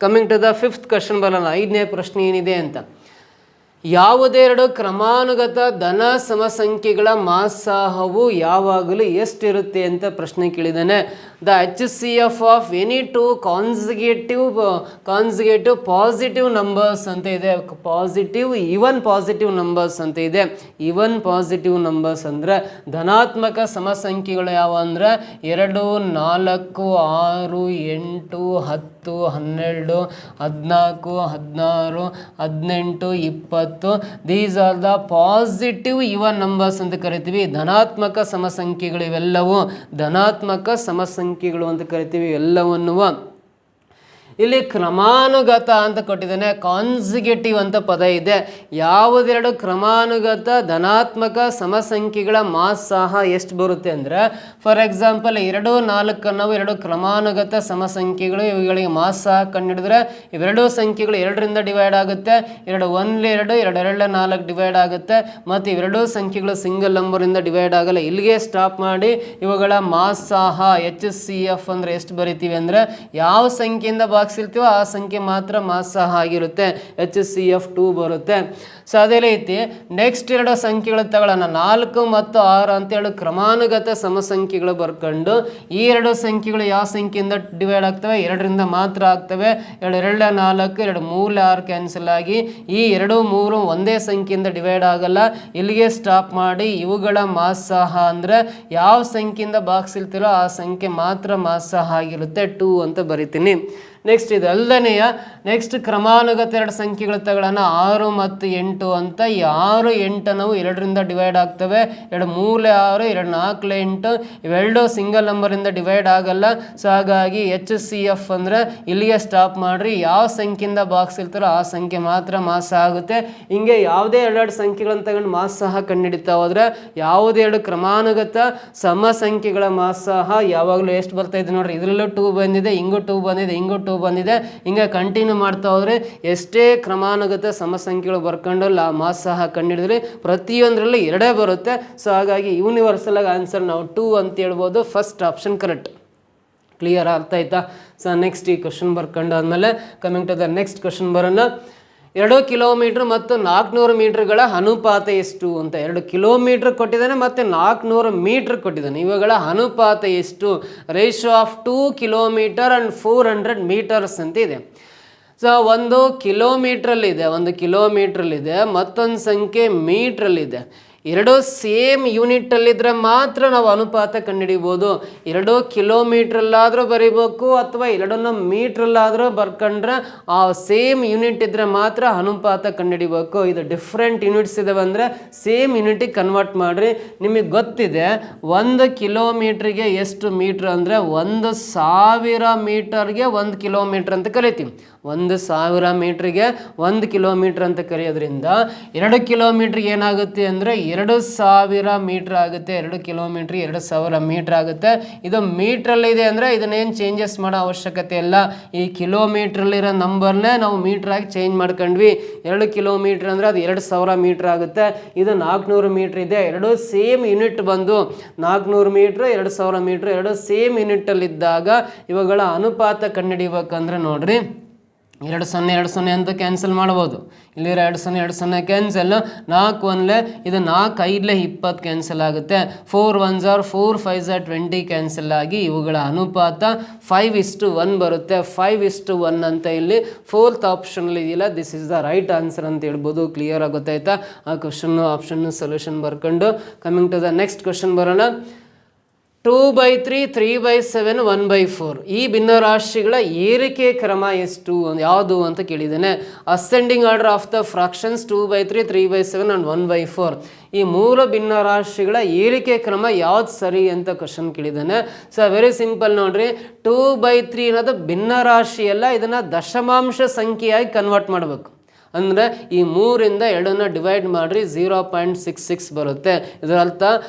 Coming to the 5th question ಬರೋಣ. 5ನೇ ಪ್ರಶ್ನೆ ಏನಿದೆ ಅಂತ, ಯಾವುದೇ 2 ಕ್ರಮಾನುಗತ ಧನ ಸಮಸಂಖ್ಯೆಗಳ ಮಾಸಾಹವು ಯಾವಾಗಲೂ ಎಷ್ಟಿರುತ್ತೆ ಅಂತ ಪ್ರಶ್ನೆ ಕೇಳಿದ್ದಾನೆ. The HCF of any 2 consecutive positive numbers ಅಂತ ಇದೆ. ಈವನ್ ಪಾಸಿಟಿವ್ ನಂಬರ್ಸ್ ಅಂತ ಇದೆ. ಈವನ್ ಪಾಸಿಟಿವ್ ನಂಬರ್ಸ್ ಅಂದರೆ ಧನಾತ್ಮಕ ಸಮಸಂಖ್ಯೆಗಳು ಯಾವ ಅಂದರೆ 2 4 6 8 10 12 14 16 18 20. These are the positive even numbers ಅಂತ ಕರಿತೀವಿ. ಧನಾತ್ಮಕ ಸಮಸಂಖ್ಯೆಗಳು ಇವೆಲ್ಲವೂ ಧನಾತ್ಮಕ ಸಮಸಂಖ್ಯೆಗಳು ಅಂತ ಕರಿತೀವಿ ಎಲ್ಲವನ್ನು. ಇಲ್ಲಿ ಕ್ರಮಾನುಗತ ಅಂತ ಕೊಟ್ಟಿದ್ದಾನೆ, ಕಾನ್ಸಿಗೇಟಿವ್ ಅಂತ ಪದ ಇದೆ. ಯಾವುದೆರಡು ಕ್ರಮಾನುಗತ ಧನಾತ್ಮಕ ಸಮಸಂಖ್ಯೆಗಳ ಮಾಸಾಹ ಎಷ್ಟು ಬರುತ್ತೆ ಅಂದರೆ, ಫಾರ್ ಎಕ್ಸಾಂಪಲ್ 2 4 ನಾವು 2 ಕ್ರಮಾನುಗತ ಸಮಸಂಖ್ಯೆಗಳು, ಇವುಗಳಿಗೆ ಮಾಸಾಹ ಕಂಡುಹಿಡಿದ್ರೆ ಇವೆರಡೂ ಸಂಖ್ಯೆಗಳು 2ರಿಂದ ಡಿವೈಡ್ ಆಗುತ್ತೆ. 2 1 2 2 2 4 ಡಿವೈಡ್ ಆಗುತ್ತೆ. ಮತ್ತು ಇವೆರಡೂ ಸಂಖ್ಯೆಗಳು ಸಿಂಗಲ್ ನಂಬರಿಂದ ಡಿವೈಡ್ ಆಗಲ್ಲ. ಇಲ್ಲಿಗೆ ಸ್ಟಾಪ್ ಮಾಡಿ ಇವುಗಳ ಮಾಸಾಹ HCF ಅಂದರೆ ಎಷ್ಟು ಬರಿತೀವಿ ಅಂದರೆ, ಯಾವ ಸಂಖ್ಯೆಯಿಂದ ಭಾಗಿಸಿರ್ತೀವೋ ಆ ಸಂಖ್ಯೆ ಮಾತ್ರ ಮಾಸಾಹ ಆಗಿರುತ್ತೆ. HCF 2 ಬರುತ್ತೆ. ಸೊ ಅದೇ ರೀತಿ ನೆಕ್ಸ್ಟ್ 2 ಸಂಖ್ಯೆಗಳು ತಗೊಳ್ಳೋಣ. 4 ಮತ್ತು 6 ಅಂತೇಳಿ ಕ್ರಮಾನುಗತ ಸಮಸಂಖ್ಯೆಗಳು ಬರ್ಕೊಂಡು ಈ 2 ಸಂಖ್ಯೆಗಳು ಯಾವ ಸಂಖ್ಯೆಯಿಂದ ಡಿವೈಡ್ ಆಗ್ತವೆ? 2ರಿಂದ ಮಾತ್ರ ಆಗ್ತವೆ. 2 2 4 2 3 6 ಕ್ಯಾನ್ಸಲ್ ಆಗಿ ಈ 2 3 ಒಂದೇ ಸಂಖ್ಯೆಯಿಂದ ಡಿವೈಡ್ ಆಗಲ್ಲ. ಇಲ್ಲಿಗೆ ಸ್ಟಾಪ್ ಮಾಡಿ ಇವುಗಳ ಮಾಸಾಹ ಅಂದರೆ ಯಾವ ಸಂಖ್ಯೆಯಿಂದ ಭಾಗಿಸಿರ್ತೀರೋ ಆ ಸಂಖ್ಯೆ ಮಾತ್ರ ಮಾಸಾಹ ಆಗಿರುತ್ತೆ. 2 ಅಂತ ಬರಿತೀನಿ. ನೆಕ್ಸ್ಟ್ ಇದಲ್ಲದನೆಯ ನೆಕ್ಸ್ಟ್ ಕ್ರಮಾನುಗತ 2 ಸಂಖ್ಯೆಗಳು ತಗೊಳ್ಳೋಣ. 6 ಮತ್ತು 8 ಅಂತ. ಈ 6 8 ನಾವು 2ರಿಂದ ಡಿವೈಡ್ ಆಗ್ತವೆ. 2 3 6 2 4 8 ಇವೆರಡು ಸಿಂಗಲ್ ನಂಬರಿಂದ ಡಿವೈಡ್ ಆಗಲ್ಲ. ಸೊ ಹಾಗಾಗಿ HCF ಅಂದರೆ ಇಲ್ಲಿಗೆ ಸ್ಟಾಪ್ ಮಾಡ್ರಿ. ಯಾವ ಸಂಖ್ಯೆಯಿಂದ ಭಾಗಿಸಿರ್ತಾರೋ ಆ ಸಂಖ್ಯೆ ಮಾತ್ರ ಮಾಸ ಆಗುತ್ತೆ. ಹಿಂಗೆ ಯಾವುದೇ 2 ಸಂಖ್ಯೆಗಳನ್ನು ತಗೊಂಡು ಮಾಸಾಹ ಕಂಡುಹಿಡಿತಾ ಹೋದ್ರೆ ಯಾವುದೇ 2 ಕ್ರಮಾನುಗತ ಸಮ ಸಂಖ್ಯೆಗಳ ಮಾಸಾಹ ಯಾವಾಗಲೂ ಎಷ್ಟು ಬರ್ತಾ ಇದೆ ನೋಡ್ರಿ. ಇದರಲ್ಲೂ 2 ಬಂದಿದೆ, ಹಿಂಗೂ 2 ಬಂದಿದೆ, ಹಿಂಗೂ 2 ಬಂದಿದೆ. ಹಿಂಗೆ ಕಂಟಿನ್ಯೂ ಮಾಡ್ತಾ ಹೋದ್ರೆ ಎಷ್ಟೇ ಕ್ರಮಾನುಗತ ಸಮಸಂಖ್ಯೆಗಳು ಬರ್ಕೊಂಡು ಮಾಸಾಹ ಕಂಡುಹಿಡಿದ್ರೆ ಪ್ರತಿಯೊಂದರಲ್ಲಿ 2 ಬರುತ್ತೆ. ಸೊ ಹಾಗಾಗಿ ಯೂನಿವರ್ಸಲ್ ಆಗಿ ಆನ್ಸರ್ ನಾವು 2 ಅಂತ ಹೇಳ್ಬೋದು. First option correct. ಕ್ಲಿಯರ್ ಅರ್ಥ ಆಯ್ತಾ? ಸೊ ನೆಕ್ಸ್ಟ್ ಈ ಕ್ವಶನ್ ಬರ್ಕೊಂಡು ಆದಮೇಲೆ coming to the next question ಬರೋಣ. 2 ಕಿಲೋಮೀಟರ್ ಮತ್ತು 400 ಮೀಟರ್ಗಳ ಅನುಪಾತ ಎಷ್ಟು ಅಂತ. 2 ಕಿಲೋಮೀಟರ್ ಕೊಟ್ಟಿದ್ದಾನೆ ಮತ್ತು 400 ಮೀಟರ್ ಕೊಟ್ಟಿದ್ದಾನೆ. ಇವುಗಳ ಅನುಪಾತ ಎಷ್ಟು? Ratio of 2 kilometre and 400 metres ಅಂತ ಇದೆ. ಸೊ 1 ಕಿಲೋಮೀಟ್ರಲ್ಲಿದೆ, 1 ಕಿಲೋಮೀಟ್ರಲ್ಲಿದೆ, ಮತ್ತೊಂದು ಸಂಖ್ಯೆ ಮೀಟ್ರಲ್ಲಿದೆ. ಎರಡು ಸೇಮ್ ಯೂನಿಟಲ್ಲಿದ್ದರೆ ಮಾತ್ರ ನಾವು ಅನುಪಾತ ಕಂಡುಹಿಡಿಬೋದು. 2 ಕಿಲೋಮೀಟ್ರಲ್ಲಾದರೂ ಬರಿಬೇಕು ಅಥವಾ 2 ಮೀಟ್ರಲ್ಲಾದರೂ ಬರ್ಕೊಂಡ್ರೆ ಆ ಸೇಮ್ ಯೂನಿಟ್ ಇದ್ದರೆ ಮಾತ್ರ ಅನುಪಾತ ಕಂಡುಹಿಡಿಬೇಕು. ಇದು ಡಿಫ್ರೆಂಟ್ ಯೂನಿಟ್ಸ್ ಇದಾವೆ ಅಂದರೆ ಸೇಮ್ ಯೂನಿಟಿಗೆ ಕನ್ವರ್ಟ್ ಮಾಡಿರಿ. ನಿಮಗೆ ಗೊತ್ತಿದೆ 1 ಕಿಲೋಮೀಟ್ರಿಗೆ ಎಷ್ಟು ಮೀಟ್ರ್ ಅಂದರೆ 1000 ಮೀಟರ್ಗೆ 1 ಕಿಲೋಮೀಟ್ರ್ ಅಂತ ಕರಿತೀವಿ. 1000 ಮೀಟ್ರಿಗೆ 1 ಕಿಲೋಮೀಟ್ರ್ ಅಂತ ಕರೆಯೋದ್ರಿಂದ 2 ಕಿಲೋಮೀಟ್ರಿಗೆ ಏನಾಗುತ್ತೆ ಅಂದರೆ 2000 ಮೀಟ್ರ್ ಆಗುತ್ತೆ. 2 ಕಿಲೋಮೀಟ್ರಿಗೆ 2000 ಮೀಟ್ರ್ ಆಗುತ್ತೆ. ಇದು ಮೀಟ್ರಲ್ಲಿದೆ ಅಂದರೆ ಇದನ್ನೇನು ಚೇಂಜಸ್ ಮಾಡೋ ಅವಶ್ಯಕತೆ ಇಲ್ಲ. ಈ ಕಿಲೋಮೀಟ್ರಲ್ಲಿರೋ ನಂಬರ್ನೇ ನಾವು ಮೀಟ್ರಾಗಿ ಚೇಂಜ್ ಮಾಡ್ಕೊಂಡ್ವಿ. 2 ಕಿಲೋಮೀಟ್ರ್ ಅಂದರೆ ಅದು 2000 ಮೀಟ್ರ್ ಆಗುತ್ತೆ. ಇದು 400 ಮೀಟ್ರ್ ಇದೆ. ಎರಡು ಸೇಮ್ ಯೂನಿಟ್ ಬಂದು 400 ಮೀಟ್ರ್ 2000 ಮೀಟ್ರ್ ಎರಡು ಸೇಮ್ ಯೂನಿಟಲ್ಲಿದ್ದಾಗ ಇವುಗಳ ಅನುಪಾತ ಕಂಡುಹಿಡಿಬೇಕಂದ್ರೆ ನೋಡ್ರಿ 2 0 2 0 ಅಂತ ಕ್ಯಾನ್ಸಲ್ ಮಾಡ್ಬೋದು. ಇಲ್ಲಿರೋ 2 0 2 0 ಕ್ಯಾನ್ಸಲ್. 4 1 ಇದು 4 5 20 ಕ್ಯಾನ್ಸಲ್ ಆಗುತ್ತೆ. 4 1 4 5 20 ಕ್ಯಾನ್ಸಲ್ ಆಗಿ ಇವುಗಳ ಅನುಪಾತ 5:1 ಬರುತ್ತೆ. 5:1 ಅಂತ ಇಲ್ಲಿ 4th ಆಪ್ಷನಲ್ಲಿ ಇದೆಯಲ್ಲ, this is the right answer ಅಂತ ಹೇಳ್ಬೋದು. ಕ್ಲಿಯರ್ ಆಗುತ್ತಾಯ್ತಾ? ಆ ಕ್ವಶನ್ನು ಆಪ್ಷನ್ನು ಸೊಲ್ಯೂಷನ್ ಬರ್ಕೊಂಡು coming to the next question ಬರೋಣ. 2/3 3/7 1/4 ಈ ಭಿನ್ನರಾಶಿಗಳ ಏರಿಕೆ ಕ್ರಮ ಎಷ್ಟು ಯಾವುದು ಅಂತ ಕೇಳಿದ್ದೇನೆ. Ascending order of the fractions 2/3 3/7 and 1/4 ಈ 3 ಭಿನ್ನರಾಶಿಗಳ ಏರಿಕೆ ಕ್ರಮ ಯಾವ್ದು ಸರಿ ಅಂತ ಕ್ವಶನ್ ಕೇಳಿದ್ದಾನೆ. ಸೊ ವೆರಿ ಸಿಂಪಲ್ ನೋಡ್ರಿ, 2/3 ಅನ್ನೋದು ಭಿನ್ನರಾಶಿ ಅಲ್ಲ, ಇದನ್ನು ದಶಮಾಂಶ ಸಂಖ್ಯೆಯಾಗಿ ಕನ್ವರ್ಟ್ ಮಾಡಬೇಕು. ಅಂದರೆ ಈ 3ರಿಂದ 2ನ್ನ ಡಿವೈಡ್ ಮಾಡಿರಿ 0.66 ಬರುತ್ತೆ. ಇದರರ್ಥ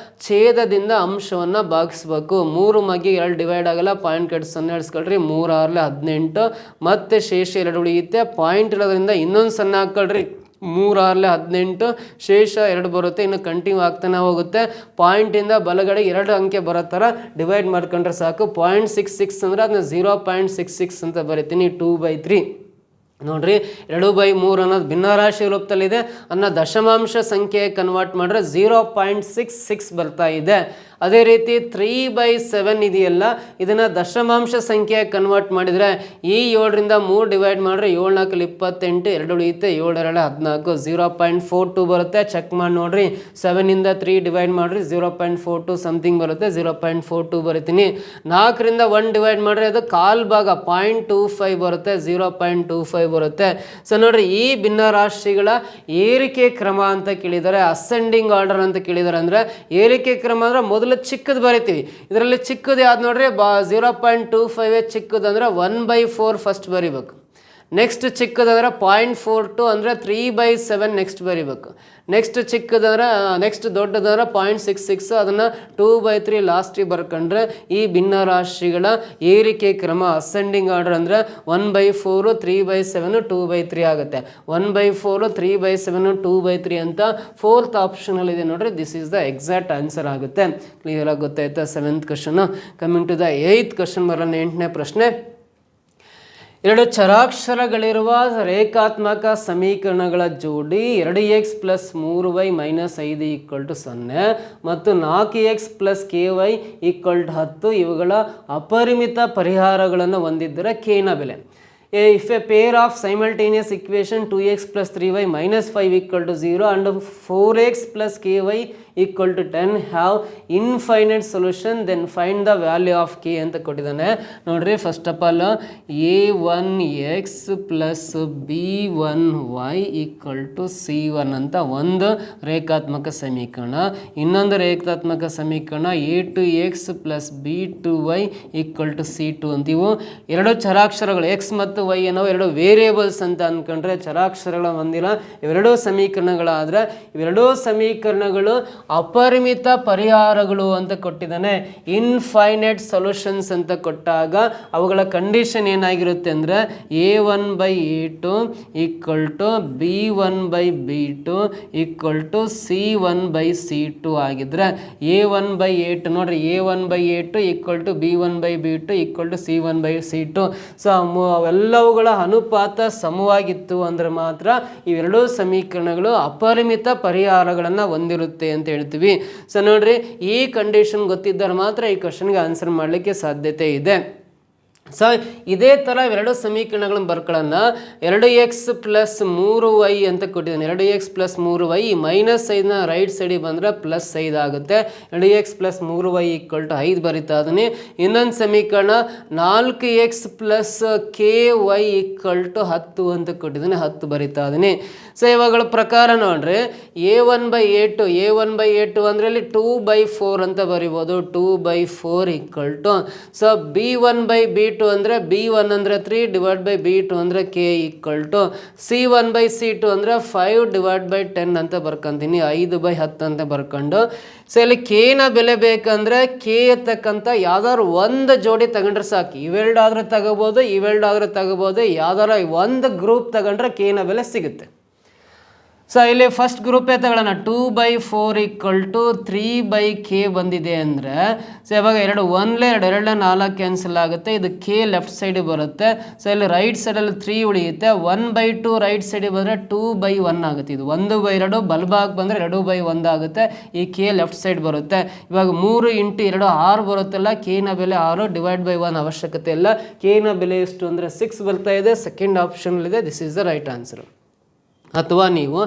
ಛೇದದಿಂದ ಅಂಶವನ್ನು ಭಾಗಿಸ್ಬೇಕು. 3 ಮಗೆ 2 ಡಿವೈಡ್ ಆಗಲ್ಲ, ಪಾಯಿಂಟ್ 0 ಇಡ್ಸ್ಕೊಳ್ರಿ. 3 6 18 ಮತ್ತೆ ಶೇಷ 2 ಉಳಿಯುತ್ತೆ. ಪಾಯಿಂಟ್ ಇರೋದ್ರಿಂದ ಇನ್ನೊಂದು 0 ಹಾಕ್ಕೊಳ್ರಿ. 3 6 18 ಶೇಷ 2 ಬರುತ್ತೆ. ಇನ್ನು ಕಂಟಿನ್ಯೂ ಆಗ್ತಾನೆ ಹೋಗುತ್ತೆ. ಪಾಯಿಂಟಿಂದ ಬಲಗಡೆ 2 ಅಂಕೆ ಬರೋ ಥರ ಡಿವೈಡ್ ಮಾಡ್ಕೊಂಡ್ರೆ ಸಾಕು. 0.66 ಅಂದರೆ ಅದನ್ನ 0.66 ಅಂತ ಬರಿತೀನಿ. 2/3 ನೋಡ್ರಿ 2/3 ಅನ್ನೋದು ಭಿನ್ನರಾಶಿ ರೂಪದಲ್ಲಿದೆ. ಅನ್ನೋ ದಶಮಾಂಶ ಸಂಖ್ಯೆ ಕನ್ವರ್ಟ್ ಮಾಡಿದ್ರೆ 0.66 ಬರ್ತಾ ಇದೆ. ಅದೇ ರೀತಿ 3/7 ಇದೆಯಲ್ಲ, ಇದನ್ನು ದಶಮಾಂಶ ಸಂಖ್ಯೆ ಕನ್ವರ್ಟ್ ಮಾಡಿದರೆ ಈ 7ರಿಂದ 3 ಡಿವೈಡ್ ಮಾಡಿದ್ರೆ 7 4 28 2 ಉಳಿಯುತ್ತೆ. 7 2 14 0.42 ಬರುತ್ತೆ. ಚೆಕ್ ಮಾಡಿ ನೋಡ್ರಿ. 7ಇಂದ 3 ಡಿವೈಡ್ ಮಾಡಿರಿ 0.42 ಸಮಥಿಂಗ್ ಬರುತ್ತೆ. 0.42 ಬರಿತೀನಿ. 4ರಿಂದ 1 ಡಿವೈಡ್ ಮಾಡಿದ್ರೆ ಅದು ಕಾಲ್ ಭಾಗ 0.25 ಬರುತ್ತೆ. 0.25 ಬರುತ್ತೆ. ಸೊ ನೋಡ್ರಿ, ಈ ಭಿನ್ನರಾಶಿಗಳ ಏರಿಕೆ ಕ್ರಮ ಅಂತ ಕೇಳಿದ್ದಾರೆ. ಅಸೆಂಡಿಂಗ್ ಆರ್ಡರ್ ಅಂತ ಕೇಳಿದ್ದಾರೆ. ಅಂದರೆ ಏರಿಕೆ ಕ್ರಮ ಅಂದರೆ ಮೊದಲು ಚಿಕ್ಕದು ಬರಿತೀವಿ. ಇದರಲ್ಲಿ ಚಿಕ್ಕದು ಯಾವ್ದು ನೋಡ್ರಿ, 0.25 ಚಿಕ್ಕದು ಅಂದರೆ 1/4 ಫಸ್ಟ್ ಬರಿಬೇಕು. ನೆಕ್ಸ್ಟ್ ಚಿಕ್ಕದಂದ್ರೆ 0.42 ಅಂದರೆ 3/7 ನೆಕ್ಸ್ಟ್ ಬರಿಬೇಕು. ನೆಕ್ಸ್ಟ್ ಚಿಕ್ಕದಂದ್ರೆ ನೆಕ್ಸ್ಟ್ ದೊಡ್ಡದಂದ್ರೆ 0.66 ಅದನ್ನು 2/3 ಲಾಸ್ಟಿಗೆ ಬರ್ಕೊಂಡ್ರೆ ಈ ಭಿನ್ನರಾಶಿಗಳ ಏರಿಕೆ ಕ್ರಮ ಅಸೆಂಡಿಂಗ್ ಆರ್ಡರ್ ಅಂದರೆ 1/4 3/7 2/3 ಆಗುತ್ತೆ. 1/4 3/7 2/3 ಅಂತ 4th ಆಪ್ಷನಲ್ಲಿ ಇದೆ ನೋಡ್ರಿ. This is the exact answer ಆಗುತ್ತೆ. ಕ್ಲಿಯರ್ ಆಗಿ ಗೊತ್ತಾಯ್ತಾ? 7th question. Coming to the 8th question ಬರೋಣ. 8ನೇ ಪ್ರಶ್ನೆ. 2 ಚರಾಕ್ಷರಗಳಿರುವ ರೇಖಾತ್ಮಕ ಸಮೀಕರಣಗಳ ಜೋಡಿ 2x + 3y - 5 = 0 ಮತ್ತು 4x + ky = 10 ಇವುಗಳ ಅಪರಿಮಿತ ಪರಿಹಾರಗಳನ್ನು ಹೊಂದಿದ್ದರೆ k ನ ಬೆಲೆ. If a pair of simultaneous equation 2x + 3y - 5 = 0 and 4x + ky = 10 have infinite solution, then find the value of k ಅಂತ ಕೊಟ್ಟಿದ್ದಾನೆ. ನೋಡ್ರಿ, first of all a1x + b1y = c1 ಅಂತ ಒಂದು ರೇಖಾತ್ಮಕ ಸಮೀಕರಣ. ಇನ್ನೊಂದು ರೇಖಾತ್ಮಕ ಸಮೀಕರಣ a2x + b2y = c2 ಅಂತ. ಇವು 2 ಚರಾಕ್ಷರಗಳು x ಮತ್ತು y ಅನ್ನೋ 2 ವೇರಿಯೇಬಲ್ಸ್ ಅಂತ ಅಂದ್ಕೊಂಡ್ರೆ ಚರಾಕ್ಷರಗಳ ಹೊಂದಿಲ್ಲ. ಇವೆರಡೂ ಸಮೀಕರಣಗಳಾದರೆ ಇವೆರಡೂ ಸಮೀಕರಣಗಳು ಅಪರಿಮಿತ ಪರಿಹಾರಗಳು ಅಂತ ಕೊಟ್ಟಿದ್ದಾನೆ. ಇನ್ಫೈನೈಟ್ ಸೊಲ್ಯೂಷನ್ಸ್ ಅಂತ ಕೊಟ್ಟಾಗ ಅವುಗಳ ಕಂಡೀಷನ್ ಏನಾಗಿರುತ್ತೆ ಅಂದರೆ a1/a2 = b1/b2 = c1/c2 ಆಗಿದ್ರೆ a1/a2 ನೋಡ್ರಿ, a1/a2 = b1/b2 = c1/c2. ಸೊ ಅವೆಲ್ಲವುಗಳ ಅನುಪಾತ ಸಮವಾಗಿತ್ತು ಅಂದರೆ ಮಾತ್ರ ಇವೆರಡೂ ಸಮೀಕರಣಗಳು ಅಪರಿಮಿತ ಪರಿಹಾರಗಳನ್ನು ಹೊಂದಿರುತ್ತೆ ಅಂತ ಹೇಳ್ತೀವಿ. ಸೊ ನೋಡ್ರಿ, ಈ ಕಂಡೀಷನ್ ಗೊತ್ತಿದ್ದರೆ ಮಾತ್ರ ಈ ಕ್ವಶನ್ಗೆ ಆನ್ಸರ್ ಮಾಡಲಿಕ್ಕೆ ಸಾಧ್ಯತೆ ಇದೆ. ಸೊ ಇದೇ ಥರ ಎರಡು ಸಮೀಕರಣಗಳನ್ನು ಬರ್ಕೊಳ್ಳೋಣ. 2x ಪ್ಲಸ್ 3y ಅಂತ ಕೊಟ್ಟಿದ್ದಾನೆ. 2x plus 3y minus 5ನ right ಸೈಡಿಗೆ ಬಂದರೆ ಪ್ಲಸ್ 5 ಆಗುತ್ತೆ. 2x plus 3y equal to 5 ಬರಿತಾ ಇದ್ದೀನಿ. ಇನ್ನೊಂದು ಸಮೀಕರಣ 4x plus ky equal to 10 ಅಂತ ಕೊಟ್ಟಿದ್ದಾನೆ, 10 ಬರಿತಾ ಇದ್ದೀನಿ. ಸೊ ಇವಾಗಳ ಪ್ರಕಾರ ನೋಡ್ರಿ a1/a2 ಅಂದರೆ ಇಲ್ಲಿ 2/4 ಅಂತ ಬರಿಬೋದು. 2/4 ಈಕ್ವಲ್ ಟು ಸೊ b1/b2 ಅಂದರೆ b1 ಅಂದರೆ 3 ಡಿವೈಡ್ ಬೈ b2 ಅಂದರೆ k ಈಕ್ವಲ್ ಟು c1/c2 ಅಂದರೆ 5/10 ಅಂತ ಬರ್ಕೊಂತೀನಿ, 5/10 ಅಂತ ಬರ್ಕೊಂಡು. ಸೊ ಇಲ್ಲಿ ಕೇನ ಬೆಲೆ ಬೇಕಂದ್ರೆ ಕೆ ಇರ್ತಕ್ಕಂಥ ಯಾವ್ದಾದ್ರು ಒಂದು ಜೋಡಿ ತಗೊಂಡ್ರೆ ಸಾಕು. ಇವೆರಡಾದ್ರೂ ತಗೋಬೋದು, ಇವೆರಡಾದ್ರೂ ತಗೋಬೋದು, ಯಾವ್ದಾರ ಒಂದು ಗ್ರೂಪ್ ತಗೊಂಡ್ರೆ ಕೇನ ಬೆಲೆ ಸಿಗುತ್ತೆ. ಸೊ ಇಲ್ಲಿ ಫಸ್ಟ್ ಗ್ರೂಪೇ ತಗೊಳ್ಳೋಣ. 2/4 ಈಕ್ವಲ್ ಟು 3/k ಬಂದಿದೆ ಅಂದರೆ ಸೊ ಇವಾಗ 2 1 2 4 ಕ್ಯಾನ್ಸಲ್ ಆಗುತ್ತೆ. ಇದು ಕೆ ಲೆಫ್ಟ್ ಸೈಡಿಗೆ ಬರುತ್ತೆ. ಸೊ ಇಲ್ಲಿ ರೈಟ್ ಸೈಡಲ್ಲಿ 3 ಉಳಿಯುತ್ತೆ. 1/2 ರೈಟ್ ಸೈಡಿಗೆ ಬಂದರೆ 2/1 ಆಗುತ್ತೆ. ಇದು 1/2 ಬಲ್ಭಾಗ ಬಂದರೆ 2/1 ಆಗುತ್ತೆ. ಈ ಕೆ ಲೆಫ್ಟ್ ಸೈಡ್ ಬರುತ್ತೆ. ಇವಾಗ 3 × 2 6 ಬರುತ್ತಲ್ಲ, ಕೆನ ಬೆಲೆ 6 ಡಿವೈಡ್ ಬೈ 1 ಅವಶ್ಯಕತೆ ಇಲ್ಲ. ಕೆನ ಬೆಲೆ ಎಷ್ಟು ಅಂದರೆ 6 ಬರ್ತಾ ಇದೆ. ಸೆಕೆಂಡ್ ಆಪ್ಷನಲ್ಲಿದೆ. This is the right answer. ಅಥವಾ ನೀವು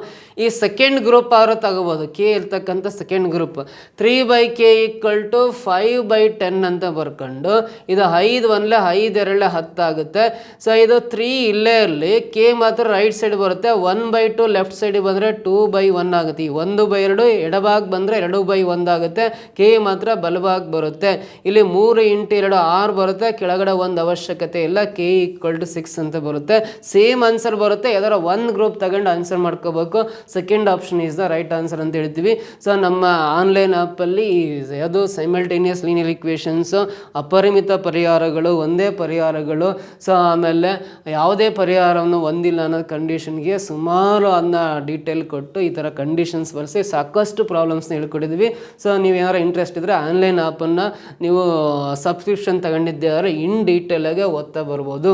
ಈ ಸೆಕೆಂಡ್ ಗ್ರೂಪ್ ಆದ್ರೂ ತಗೋಬೋದು. ಕೆ ಇರ್ತಕ್ಕಂಥ second group 3/k equal to 5/10 ಅಂತ ಬರ್ಕೊಂಡು ಇದು 5 1 5 2 10 ಆಗುತ್ತೆ. ಸೊ ಇದು 3 ಇಲ್ಲೇ ಇರಲಿ, ಕೆ ಮಾತ್ರ ರೈಟ್ ಸೈಡ್ ಬರುತ್ತೆ. 1/2 ಲೆಫ್ಟ್ ಸೈಡಿಗೆ ಬಂದರೆ 2/1 ಆಗುತ್ತೆ. ಈ 1/2 ಎಡಭಾಗ ಬಂದರೆ 2/1 ಆಗುತ್ತೆ. ಕೆ ಮಾತ್ರ ಬಲಭಾಗ ಬರುತ್ತೆ. ಇಲ್ಲಿ 3 × 2 6 ಬರುತ್ತೆ. ಕೆಳಗಡೆ ಒಂದು ಅವಶ್ಯಕತೆ ಇಲ್ಲ. ಕೆ ಈಕ್ವಲ್ ಟು 6 ಅಂತ ಬರುತ್ತೆ. ಸೇಮ್ ಆನ್ಸರ್ ಬರುತ್ತೆ. ಯಾವ್ದಾರ ಒಂದು ಗ್ರೂಪ್ ತಗೊಂಡು ಆನ್ಸರ್ ಮಾಡ್ಕೋಬೇಕು. Second option is the right answer ಅಂತ ಹೇಳ್ತೀವಿ. ಸೊ ನಮ್ಮ ಆನ್ಲೈನ್ ಆ್ಯಪಲ್ಲಿ ಯಾವುದು ಸೈಮಲ್ಟೇನಿಯಸ್ ಲೀನಿಯರ್ ಇಕ್ವೇಷನ್ಸ್, ಅಪರಿಮಿತ ಪರಿಹಾರಗಳು, ಒಂದೇ ಪರಿಹಾರಗಳು, ಸೊ ಆಮೇಲೆ ಯಾವುದೇ ಪರಿಹಾರವನ್ನು ಹೊಂದಿಲ್ಲ ಅನ್ನೋ ಕಂಡೀಷನ್ಗೆ ಸುಮಾರು ಅದನ್ನ ಡೀಟೇಲ್ ಕೊಟ್ಟು ಈ ಥರ ಕಂಡೀಷನ್ಸ್ ಬಳಸಿ ಸಾಕಷ್ಟು ಪ್ರಾಬ್ಲಮ್ಸ್ನ ಹೇಳ್ಕೊಟ್ಟಿದ್ವಿ. ಸೊ ನೀವು ಏನಾರು ಇಂಟ್ರೆಸ್ಟ್ ಇದ್ದರೆ ಆನ್ಲೈನ್ ಆ್ಯಪನ್ನು ನೀವು ಸಬ್ಸ್ಕ್ರಿಪ್ಷನ್ ತಗೊಂಡಿದ್ದರೆ ಇನ್ ಡೀಟೇಲಾಗೆ ಓದ್ತಾ ಬರ್ಬೋದು.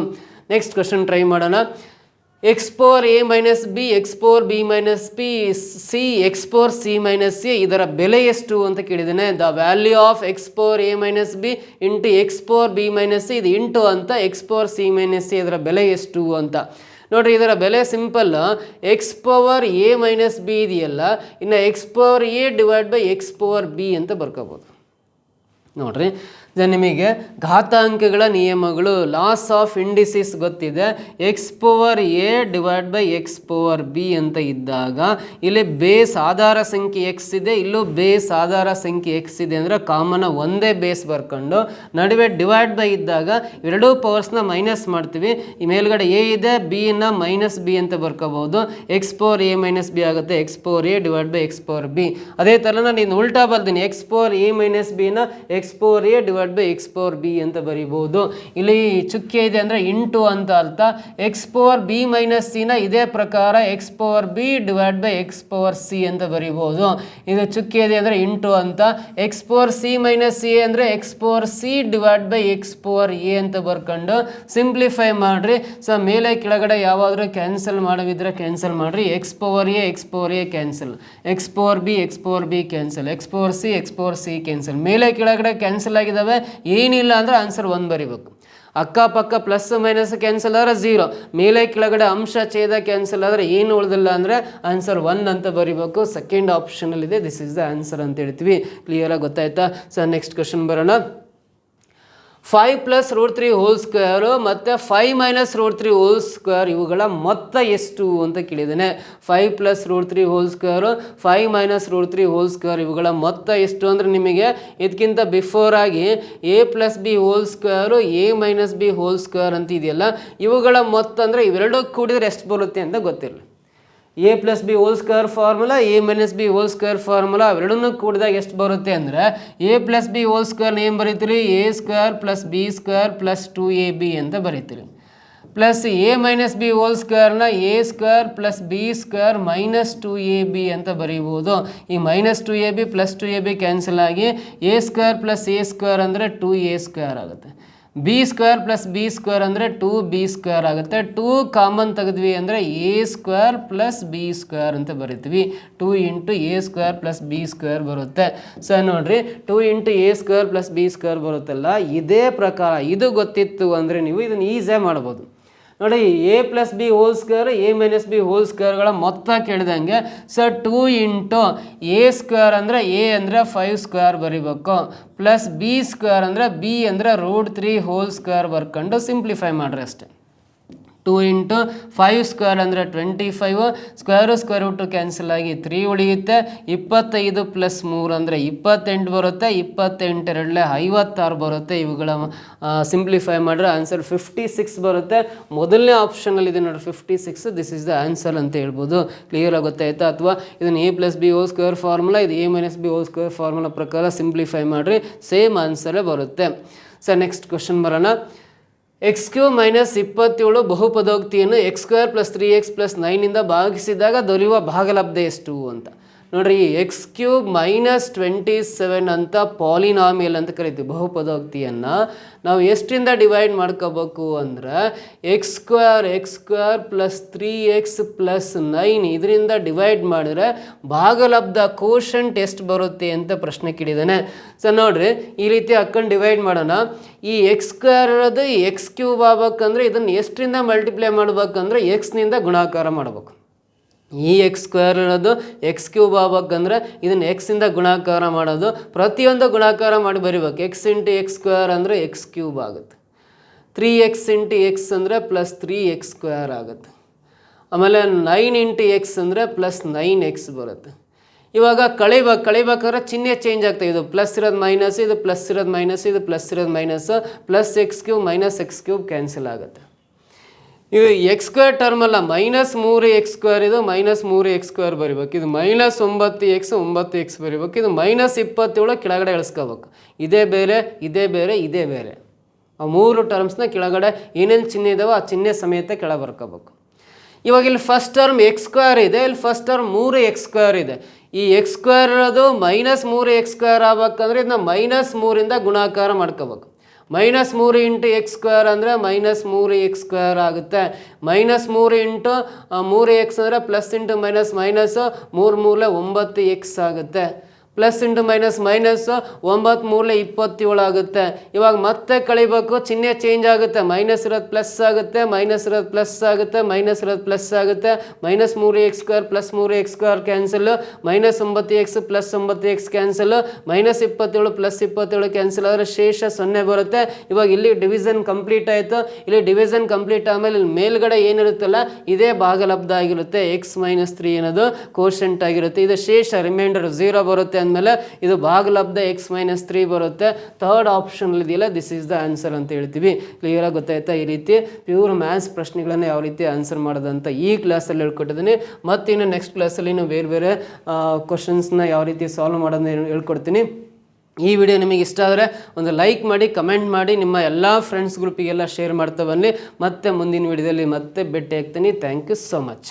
ನೆಕ್ಸ್ಟ್ ಕ್ವಶನ್ ಟ್ರೈ ಮಾಡೋಣ. x power a minus B, X power B minus P, C X power C minus A ಇದರ ಬೆಲೆ ಎಷ್ಟು ಅಂತ ಕೇಳಿದ್ದೇನೆ. The value of X power a minus B into X power B minus C, ಇದು into ಅಂತ X power C minus C ಇದರ ಬೆಲೆ ಎಷ್ಟು ಅಂತ ನೋಡಿರಿ. ಇದರ ಬೆಲೆ simple. X power a minus B ಇದೆಯಲ್ಲ, ಇನ್ನು X power a divide by X power B ಅಂತ ಬರ್ಕೋಬೋದು. ನೋಡ್ರಿ, ನಿಮಗೆ ಘಾತಾಂಕಗಳ ನಿಯಮಗಳು, ಲಾಸ್ ಆಫ್ ಇಂಡಿಸಿಸ್ ಗೊತ್ತಿದೆ. X power A divide by X power B ಅಂತ ಇದ್ದಾಗ ಇಲ್ಲಿ ಬೇಸ್ ಆಧಾರ ಸಂಖ್ಯೆ ಎಕ್ಸ್ ಇದೆ, ಇಲ್ಲೂ ಬೇಸ್ ಆಧಾರ ಸಂಖ್ಯೆ ಎಕ್ಸ್ ಇದೆ ಅಂದರೆ ಕಾಮನ್ ಒಂದೇ ಬೇಸ್ ಬರ್ಕೊಂಡು ನಡುವೆ ಡಿವೈಡ್ ಬೈ ಇದ್ದಾಗ ಎರಡೂ ಪವರ್ಸ್ನ ಮೈನಸ್ ಮಾಡ್ತೀವಿ. ಈ ಮೇಲ್ಗಡೆ ಎ ಇದೆ, ಬಿನ ಮೈನಸ್ ಬಿ ಅಂತ ಬರ್ಕೋಬಹುದು. X power A minus B ಆಗುತ್ತೆ X power A divide by X power B. ಅದೇ ಥರ ನಾನು ಉಲ್ಟಾ ಬರ್ತೀನಿ. ಎಕ್ಸ್ ಪವರ್ ಎ ಮೈನಸ್ ಬಿನ X power A divide by X power B ಅಂತ ಬರಿಬಹುದು. ಇಲ್ಲಿ ಚುಕ್ಕೆ ಇದೆ ಅಂದರೆ ಇಂಟು ಅಂತ ಅರ್ಥ. ಎಕ್ಸ್ ಪವರ್ ಬಿ ಮೈನಸ್ ಸಿನ ಇದೇ ಪ್ರಕಾರ X power B divide by X power C ಅಂತ ಬರಿಬಹುದು. ಇದು ಚುಕ್ಕೆ ಇದೆ ಅಂದರೆ ಇಂಟು ಅಂತ. X power C minus C ಅಂದರೆ X power C divide by X power A ಅಂತ ಬರ್ಕೊಂಡು ಸಿಂಪ್ಲಿಫೈ ಮಾಡ್ರಿ. ಸೊ ಮೇಲೆ ಕೆಳಗಡೆ ಯಾವಾದರೂ ಕ್ಯಾನ್ಸಲ್ ಮಾಡೋವಿದ್ರೆ ಕ್ಯಾನ್ಸಲ್ ಮಾಡ್ರಿ. X power A cancel, X power B cancel, X power C cancel. ಮೇಲೆ ಕೆಳಗಡೆ ಕ್ಯಾನ್ಸಲ್ ಆಗಿದ್ದಾವೆ, ಏನಿಲ್ಲ ಅಂದರೆ ಆನ್ಸರ್ 1 ಬರಿಬೇಕು. ಅಕ್ಕಪಕ್ಕ ಪ್ಲಸ್ ಮೈನಸ್ ಕ್ಯಾನ್ಸಲ್ ಆದರೆ 0, ಮೇಲೆ ಕೆಳಗಡೆ ಅಂಶ ಛೇದ ಕ್ಯಾನ್ಸಲ್ ಆದರೆ ಏನು ಉಳಿದಿಲ್ಲ ಅಂದರೆ ಆನ್ಸರ್ 1 ಅಂತ ಬರಿಬೇಕು. ಸೆಕೆಂಡ್ ಆಪ್ಷನಲ್ಲಿದೆ. ದಿಸ್ ಇಸ್ ದ ಆನ್ಸರ್ ಅಂತ ಹೇಳ್ತೀವಿ. ಕ್ಲಿಯರಾಗಿ ಗೊತ್ತಾಯ್ತಾ? ಸೊ ನೆಕ್ಸ್ಟ್ ಕ್ವಶನ್ ಬರೋಣ. 5 ಪ್ಲಸ್ ರೂಟ್ 3 ಹೋಲ್ ಸ್ಕ್ವೇರು ಮತ್ತು 5 ಮೈನಸ್ ರೂಟ್ 3 ಹೋಲ್ ಸ್ಕ್ವೇರ್ ಇವುಗಳ ಮೊತ್ತ ಎಷ್ಟು ಅಂತ ಕೇಳಿದ್ದೇನೆ. 5 plus root 3 whole square, 5 minus root 3 whole square ಇವುಗಳ ಮೊತ್ತ ಎಷ್ಟು ಅಂದರೆ ನಿಮಗೆ ಇದಕ್ಕಿಂತ ಬಿಫೋರ್ ಆಗಿ A plus B whole square, A minus B whole square ಅಂತ ಇದೆಯಲ್ಲ, ಇವುಗಳ ಮೊತ್ತ ಅಂದರೆ ಇವೆರಡೂ ಕೂಡಿದ್ರೆ ಎಷ್ಟು ಬರುತ್ತೆ ಅಂತ ಗೊತ್ತಿರಲಿ. A plus B whole square formula, A minus B whole square formula ಅವೆರಡನ್ನೂ ಕೂಡಿದಾಗ ಎಷ್ಟು ಬರುತ್ತೆ ಅಂದರೆ ಎ ಪ್ಲಸ್ ಬಿ ಹೋಲ್ ಸ್ಕ್ವೇರ್ನ ಏನು ಬರೀತೀರಿ? A square plus B square plus 2ab ಅಂತ ಬರೀತೀರಿ. Plus A minus B whole ಸ್ಕ್ವೇರ್ನ A square plus B square minus 2ab ಅಂತ ಬರೀಬೋದು. ಈ minus 2ab plus 2ab cancel ಆಗಿ A square plus A square ಅಂದರೆ 2a ಸ್ಕ್ವೇರ್ ಆಗುತ್ತೆ. B square plus B square ಅಂದರೆ 2b² ಆಗುತ್ತೆ. 2 ಕಾಮನ್ ತೆಗೆದ್ವಿ ಅಂದರೆ a² ಪ್ಲಸ್ b² ಅಂತ ಬರಿತೀವಿ. 2 × a² ಪ್ಲಸ್ b² ಬರುತ್ತೆ. ಸೊ ನೋಡಿರಿ 2 × a² ಪ್ಲಸ್ b² ಬರುತ್ತಲ್ಲ, ಇದೇ ಪ್ರಕಾರ ಇದು ಗೊತ್ತಿತ್ತು ಅಂದರೆ ನೀವು ಇದನ್ನು ಈಸಿಯಾಗಿ ಮಾಡ್ಬೋದು. ನೋಡಿ, a + b² a - b² ಗಳ ಮೊತ್ತ ಕೇಳಿದಂಗೆ ಸರ್ 2 × a² ಅಂದರೆ a ಅಂದರೆ 5² ಬರಿಬೇಕು, ಪ್ಲಸ್ b² ಅಂದರೆ b ಅಂದರೆ √3² ಬರ್ಕೊಂಡು ಸಿಂಪ್ಲಿಫೈ ಮಾಡ್ರಿ ಅಷ್ಟೆ. 2 × 5² ಅಂದರೆ 25, ಸ್ಕ್ವೇರ್ ರೂಟು ಕ್ಯಾನ್ಸಲ್ ಆಗಿ 3 ಉಳಿಯುತ್ತೆ. 25 + 3 ಅಂದರೆ 28 ಬರುತ್ತೆ. 28 2 56 ಬರುತ್ತೆ. ಇವುಗಳ ಸಿಂಪ್ಲಿಫೈ ಮಾಡಿದ್ರೆ ಆನ್ಸರ್ 56 ಬರುತ್ತೆ. ಮೊದಲನೇ ಆಪ್ಷನಲ್ಲಿ ಇದೆ ನೋಡಿ 56, ದಿಸ್ ಇಸ್ ದ ಆನ್ಸರ್ ಅಂತ ಹೇಳ್ಬೋದು. ಕ್ಲಿಯರ್ ಆಗುತ್ತೆ ಆಯಿತಾ? ಅಥವಾ ಇದನ್ನು a + b² ಫಾರ್ಮುಲಾ, ಇದು a - b² ಫಾರ್ಮುಲಾ ಪ್ರಕಾರ ಸಿಂಪ್ಲಿಫೈ ಮಾಡಿರಿ, ಸೇಮ್ ಆನ್ಸರೇ ಬರುತ್ತೆ. ಸರ್ ನೆಕ್ಸ್ಟ್ ಕ್ವಶನ್ ಬರೋಣ. x³ - 27 ಬಹುಪದೋಕ್ತಿಯನ್ನು x² + 3x + 9 ಭಾಗಿಸಿದಾಗ ದೊರೆಯುವ ಭಾಗಲಬ್ಧ ಎಷ್ಟು ಅಂತ ನೋಡ್ರಿ. x³ - 27 ಅಂತ ಪಾಲಿನಾಮಿಯಲ್ ಅಂತ ಕರಿತೀವಿ. ಬಹುಪದೋಕ್ತಿಯನ್ನು ನಾವು ಎಷ್ಟರಿಂದ ಡಿವೈಡ್ ಮಾಡ್ಕೋಬೇಕು ಅಂದ್ರೆ x² + 3x + 9 ಇದರಿಂದ ಡಿವೈಡ್ ಮಾಡಿದ್ರೆ ಭಾಗಲಬ್ಧ ಕೋಶಂಟ್ ಎಷ್ಟು ಬರುತ್ತೆ ಅಂತ ಪ್ರಶ್ನೆ ಕೇಳಿದ್ದಾನೆ. ಸೊ ನೋಡ್ರಿ, ಈ ರೀತಿ ಹಾಕೊಂಡು ಡಿವೈಡ್ ಮಾಡೋಣ. ಈ x² ಇರೋದು x³ ಆಗ್ಬೇಕಂದ್ರೆ ಇದನ್ನು ಎಷ್ಟರಿಂದ ಮಲ್ಟಿಪ್ಲೈ ಮಾಡ್ಬೇಕಂದ್ರೆ xನಿಂದ ಗುಣಾಕಾರ ಮಾಡ್ಬೇಕು. ಈ x² ಇರೋದು x³ ಆಗ್ಬೇಕಂದ್ರೆ ಇದನ್ನು xಯಿಂದ ಗುಣಾಕಾರ ಮಾಡೋದು. ಪ್ರತಿಯೊಂದು ಗುಣಾಕಾರ ಮಾಡಿ ಬರಿಬೇಕು. x × x² ಅಂದರೆ x³ ಆಗುತ್ತೆ. 3x × x ಅಂದರೆ ಪ್ಲಸ್ 3x² ಆಗುತ್ತೆ. ಆಮೇಲೆ 9 × x ಅಂದರೆ ಪ್ಲಸ್ 9x ಬರುತ್ತೆ. ಇವಾಗ ಕಳಿಬೇಕಾದ್ರೆ ಚಿಹ್ನೆ ಚೇಂಜ್ ಆಗ್ತದೆ. ಇದು ಪ್ಲಸ್ ಇರೋದು ಮೈನಸ್, ಇದು ಪ್ಲಸ್ ಇರೋದು ಮೈನಸ್, ಇದು ಪ್ಲಸ್ ಇರೋದು minus, plus x³ minus x³ cancel ಆಗುತ್ತೆ. ಇದು x² ಟರ್ಮ್ ಅಲ್ಲ, -3x² ಇದು -3x² ಬರಿಬೇಕು. ಇದು -9x 9x ಬರಿಬೇಕು. ಇದು -27 ಕೆಳಗಡೆ ಇಳಿಸ್ಕೋಬೇಕು. ಇದೇ ಬೇರೆ, ಇದೇ ಬೇರೆ, ಇದೇ ಬೇರೆ. ಆ 3 ಟರ್ಮ್ಸ್ನ ಕೆಳಗಡೆ ಏನೇನು ಚಿಹ್ನೆ ಇದಾವೋ ಆ ಚಿಹ್ನೆ ಸಮೇತ ಕೆಳಗೆ ಬರ್ಕೋಬೇಕು. ಇವಾಗ ಇಲ್ಲಿ ಫಸ್ಟ್ ಟರ್ಮ್ x² ಇದೆ, ಇಲ್ಲಿ ಫಸ್ಟ್ ಟರ್ಮ್ 3x² ಇದೆ. ಈ x² ಇರೋದು -3x² ಆಗ್ಬೇಕಂದ್ರೆ ಇದನ್ನ -3ಇಂದ ಗುಣಾಕಾರ ಮಾಡ್ಕೋಬೇಕು. -3 × x² ಅಂದರೆ -3x² ಆಗುತ್ತೆ. -3 × 3x ಅಂದರೆ plus into minus minus 3 3 9x ಆಗುತ್ತೆ. ಪ್ಲಸ್ ಇಂಟು ಮೈನಸ್ ಮೈನಸ್ 9 3 27 ಆಗುತ್ತೆ. ಇವಾಗ ಮತ್ತೆ ಕಳಿಬೇಕು, ಚಿಹ್ನೆ ಚೇಂಜ್ ಆಗುತ್ತೆ. ಮೈನಸ್ ಇರೋದು ಪ್ಲಸ್ ಆಗುತ್ತೆ, ಮೈನಸ್ ಇರೋದು ಪ್ಲಸ್ ಆಗುತ್ತೆ, ಮೈನಸ್ ಇರೋದು ಪ್ಲಸ್ ಆಗುತ್ತೆ. -3x² plus 3x² cancel, -9x plus 9x cancel, -27 plus 27 cancel ಆದರೆ ಶೇಷ 0 ಬರುತ್ತೆ. ಇವಾಗ ಇಲ್ಲಿ ಡಿವಿಷನ್ ಕಂಪ್ಲೀಟ್ ಆಯಿತು. ಇಲ್ಲಿ ಡಿವಿಷನ್ ಕಂಪ್ಲೀಟ್ ಆದಮೇಲೆ ಇಲ್ಲಿ ಮೇಲ್ಗಡೆ ಏನಿರುತ್ತಲ್ಲ ಇದೇ ಭಾಗಲಬ್ಧ ಆಗಿರುತ್ತೆ. x - 3 ಅನ್ನೋದು ಕೋಶಂಟ್ ಆಗಿರುತ್ತೆ. ಇದು ಶೇಷ ರಿಮೈಂಡರ್ 0 ಬರುತ್ತೆ. ಅಂದಮೇಲೆ ಇದು ಭಾಗಲಬ್ಧ x - 3 ಬರುತ್ತೆ. ಥರ್ಡ್ ಆಪ್ಷನ್ ಇದೆಯಲ್ಲ, ದಿಸ್ ಈಸ್ ದ ಆನ್ಸರ್ ಅಂತ ಹೇಳ್ತೀವಿ. ಕ್ಲಿಯರ್ ಆಗಿ ಗೊತ್ತಾಯ್ತಾ? ಈ ರೀತಿ ಪ್ಯೂರ್ ಮ್ಯಾಥ್ಸ್ ಪ್ರಶ್ನೆಗಳನ್ನು ಯಾವ ರೀತಿ ಆನ್ಸರ್ ಮಾಡೋದಂತ ಈ ಕ್ಲಾಸಲ್ಲಿ ಹೇಳ್ಕೊಟ್ಟಿದ್ದೀನಿ. ಮತ್ತಿನ್ನು ನೆಕ್ಸ್ಟ್ ಕ್ಲಾಸಲ್ಲಿ ಬೇರೆ ಬೇರೆ ಕ್ವಶನ್ಸ್ನ ಯಾವ ರೀತಿ ಸಾಲ್ವ್ ಮಾಡೋದನ್ನ ಹೇಳ್ಕೊಡ್ತೀನಿ. ಈ ವಿಡಿಯೋ ನಿಮಗೆ ಇಷ್ಟ ಆದರೆ ಒಂದು ಲೈಕ್ ಮಾಡಿ, ಕಮೆಂಟ್ ಮಾಡಿ, ನಿಮ್ಮ ಎಲ್ಲ ಫ್ರೆಂಡ್ಸ್ ಗ್ರೂಪಿಗೆಲ್ಲ ಶೇರ್ ಮಾಡ್ತಾ ಬನ್ನಿ. ಮತ್ತೆ ಮುಂದಿನ ವಿಡಿಯೋದಲ್ಲಿ ಮತ್ತೆ ಭೇಟಿ ಆಗ್ತೀನಿ. Thank you so much.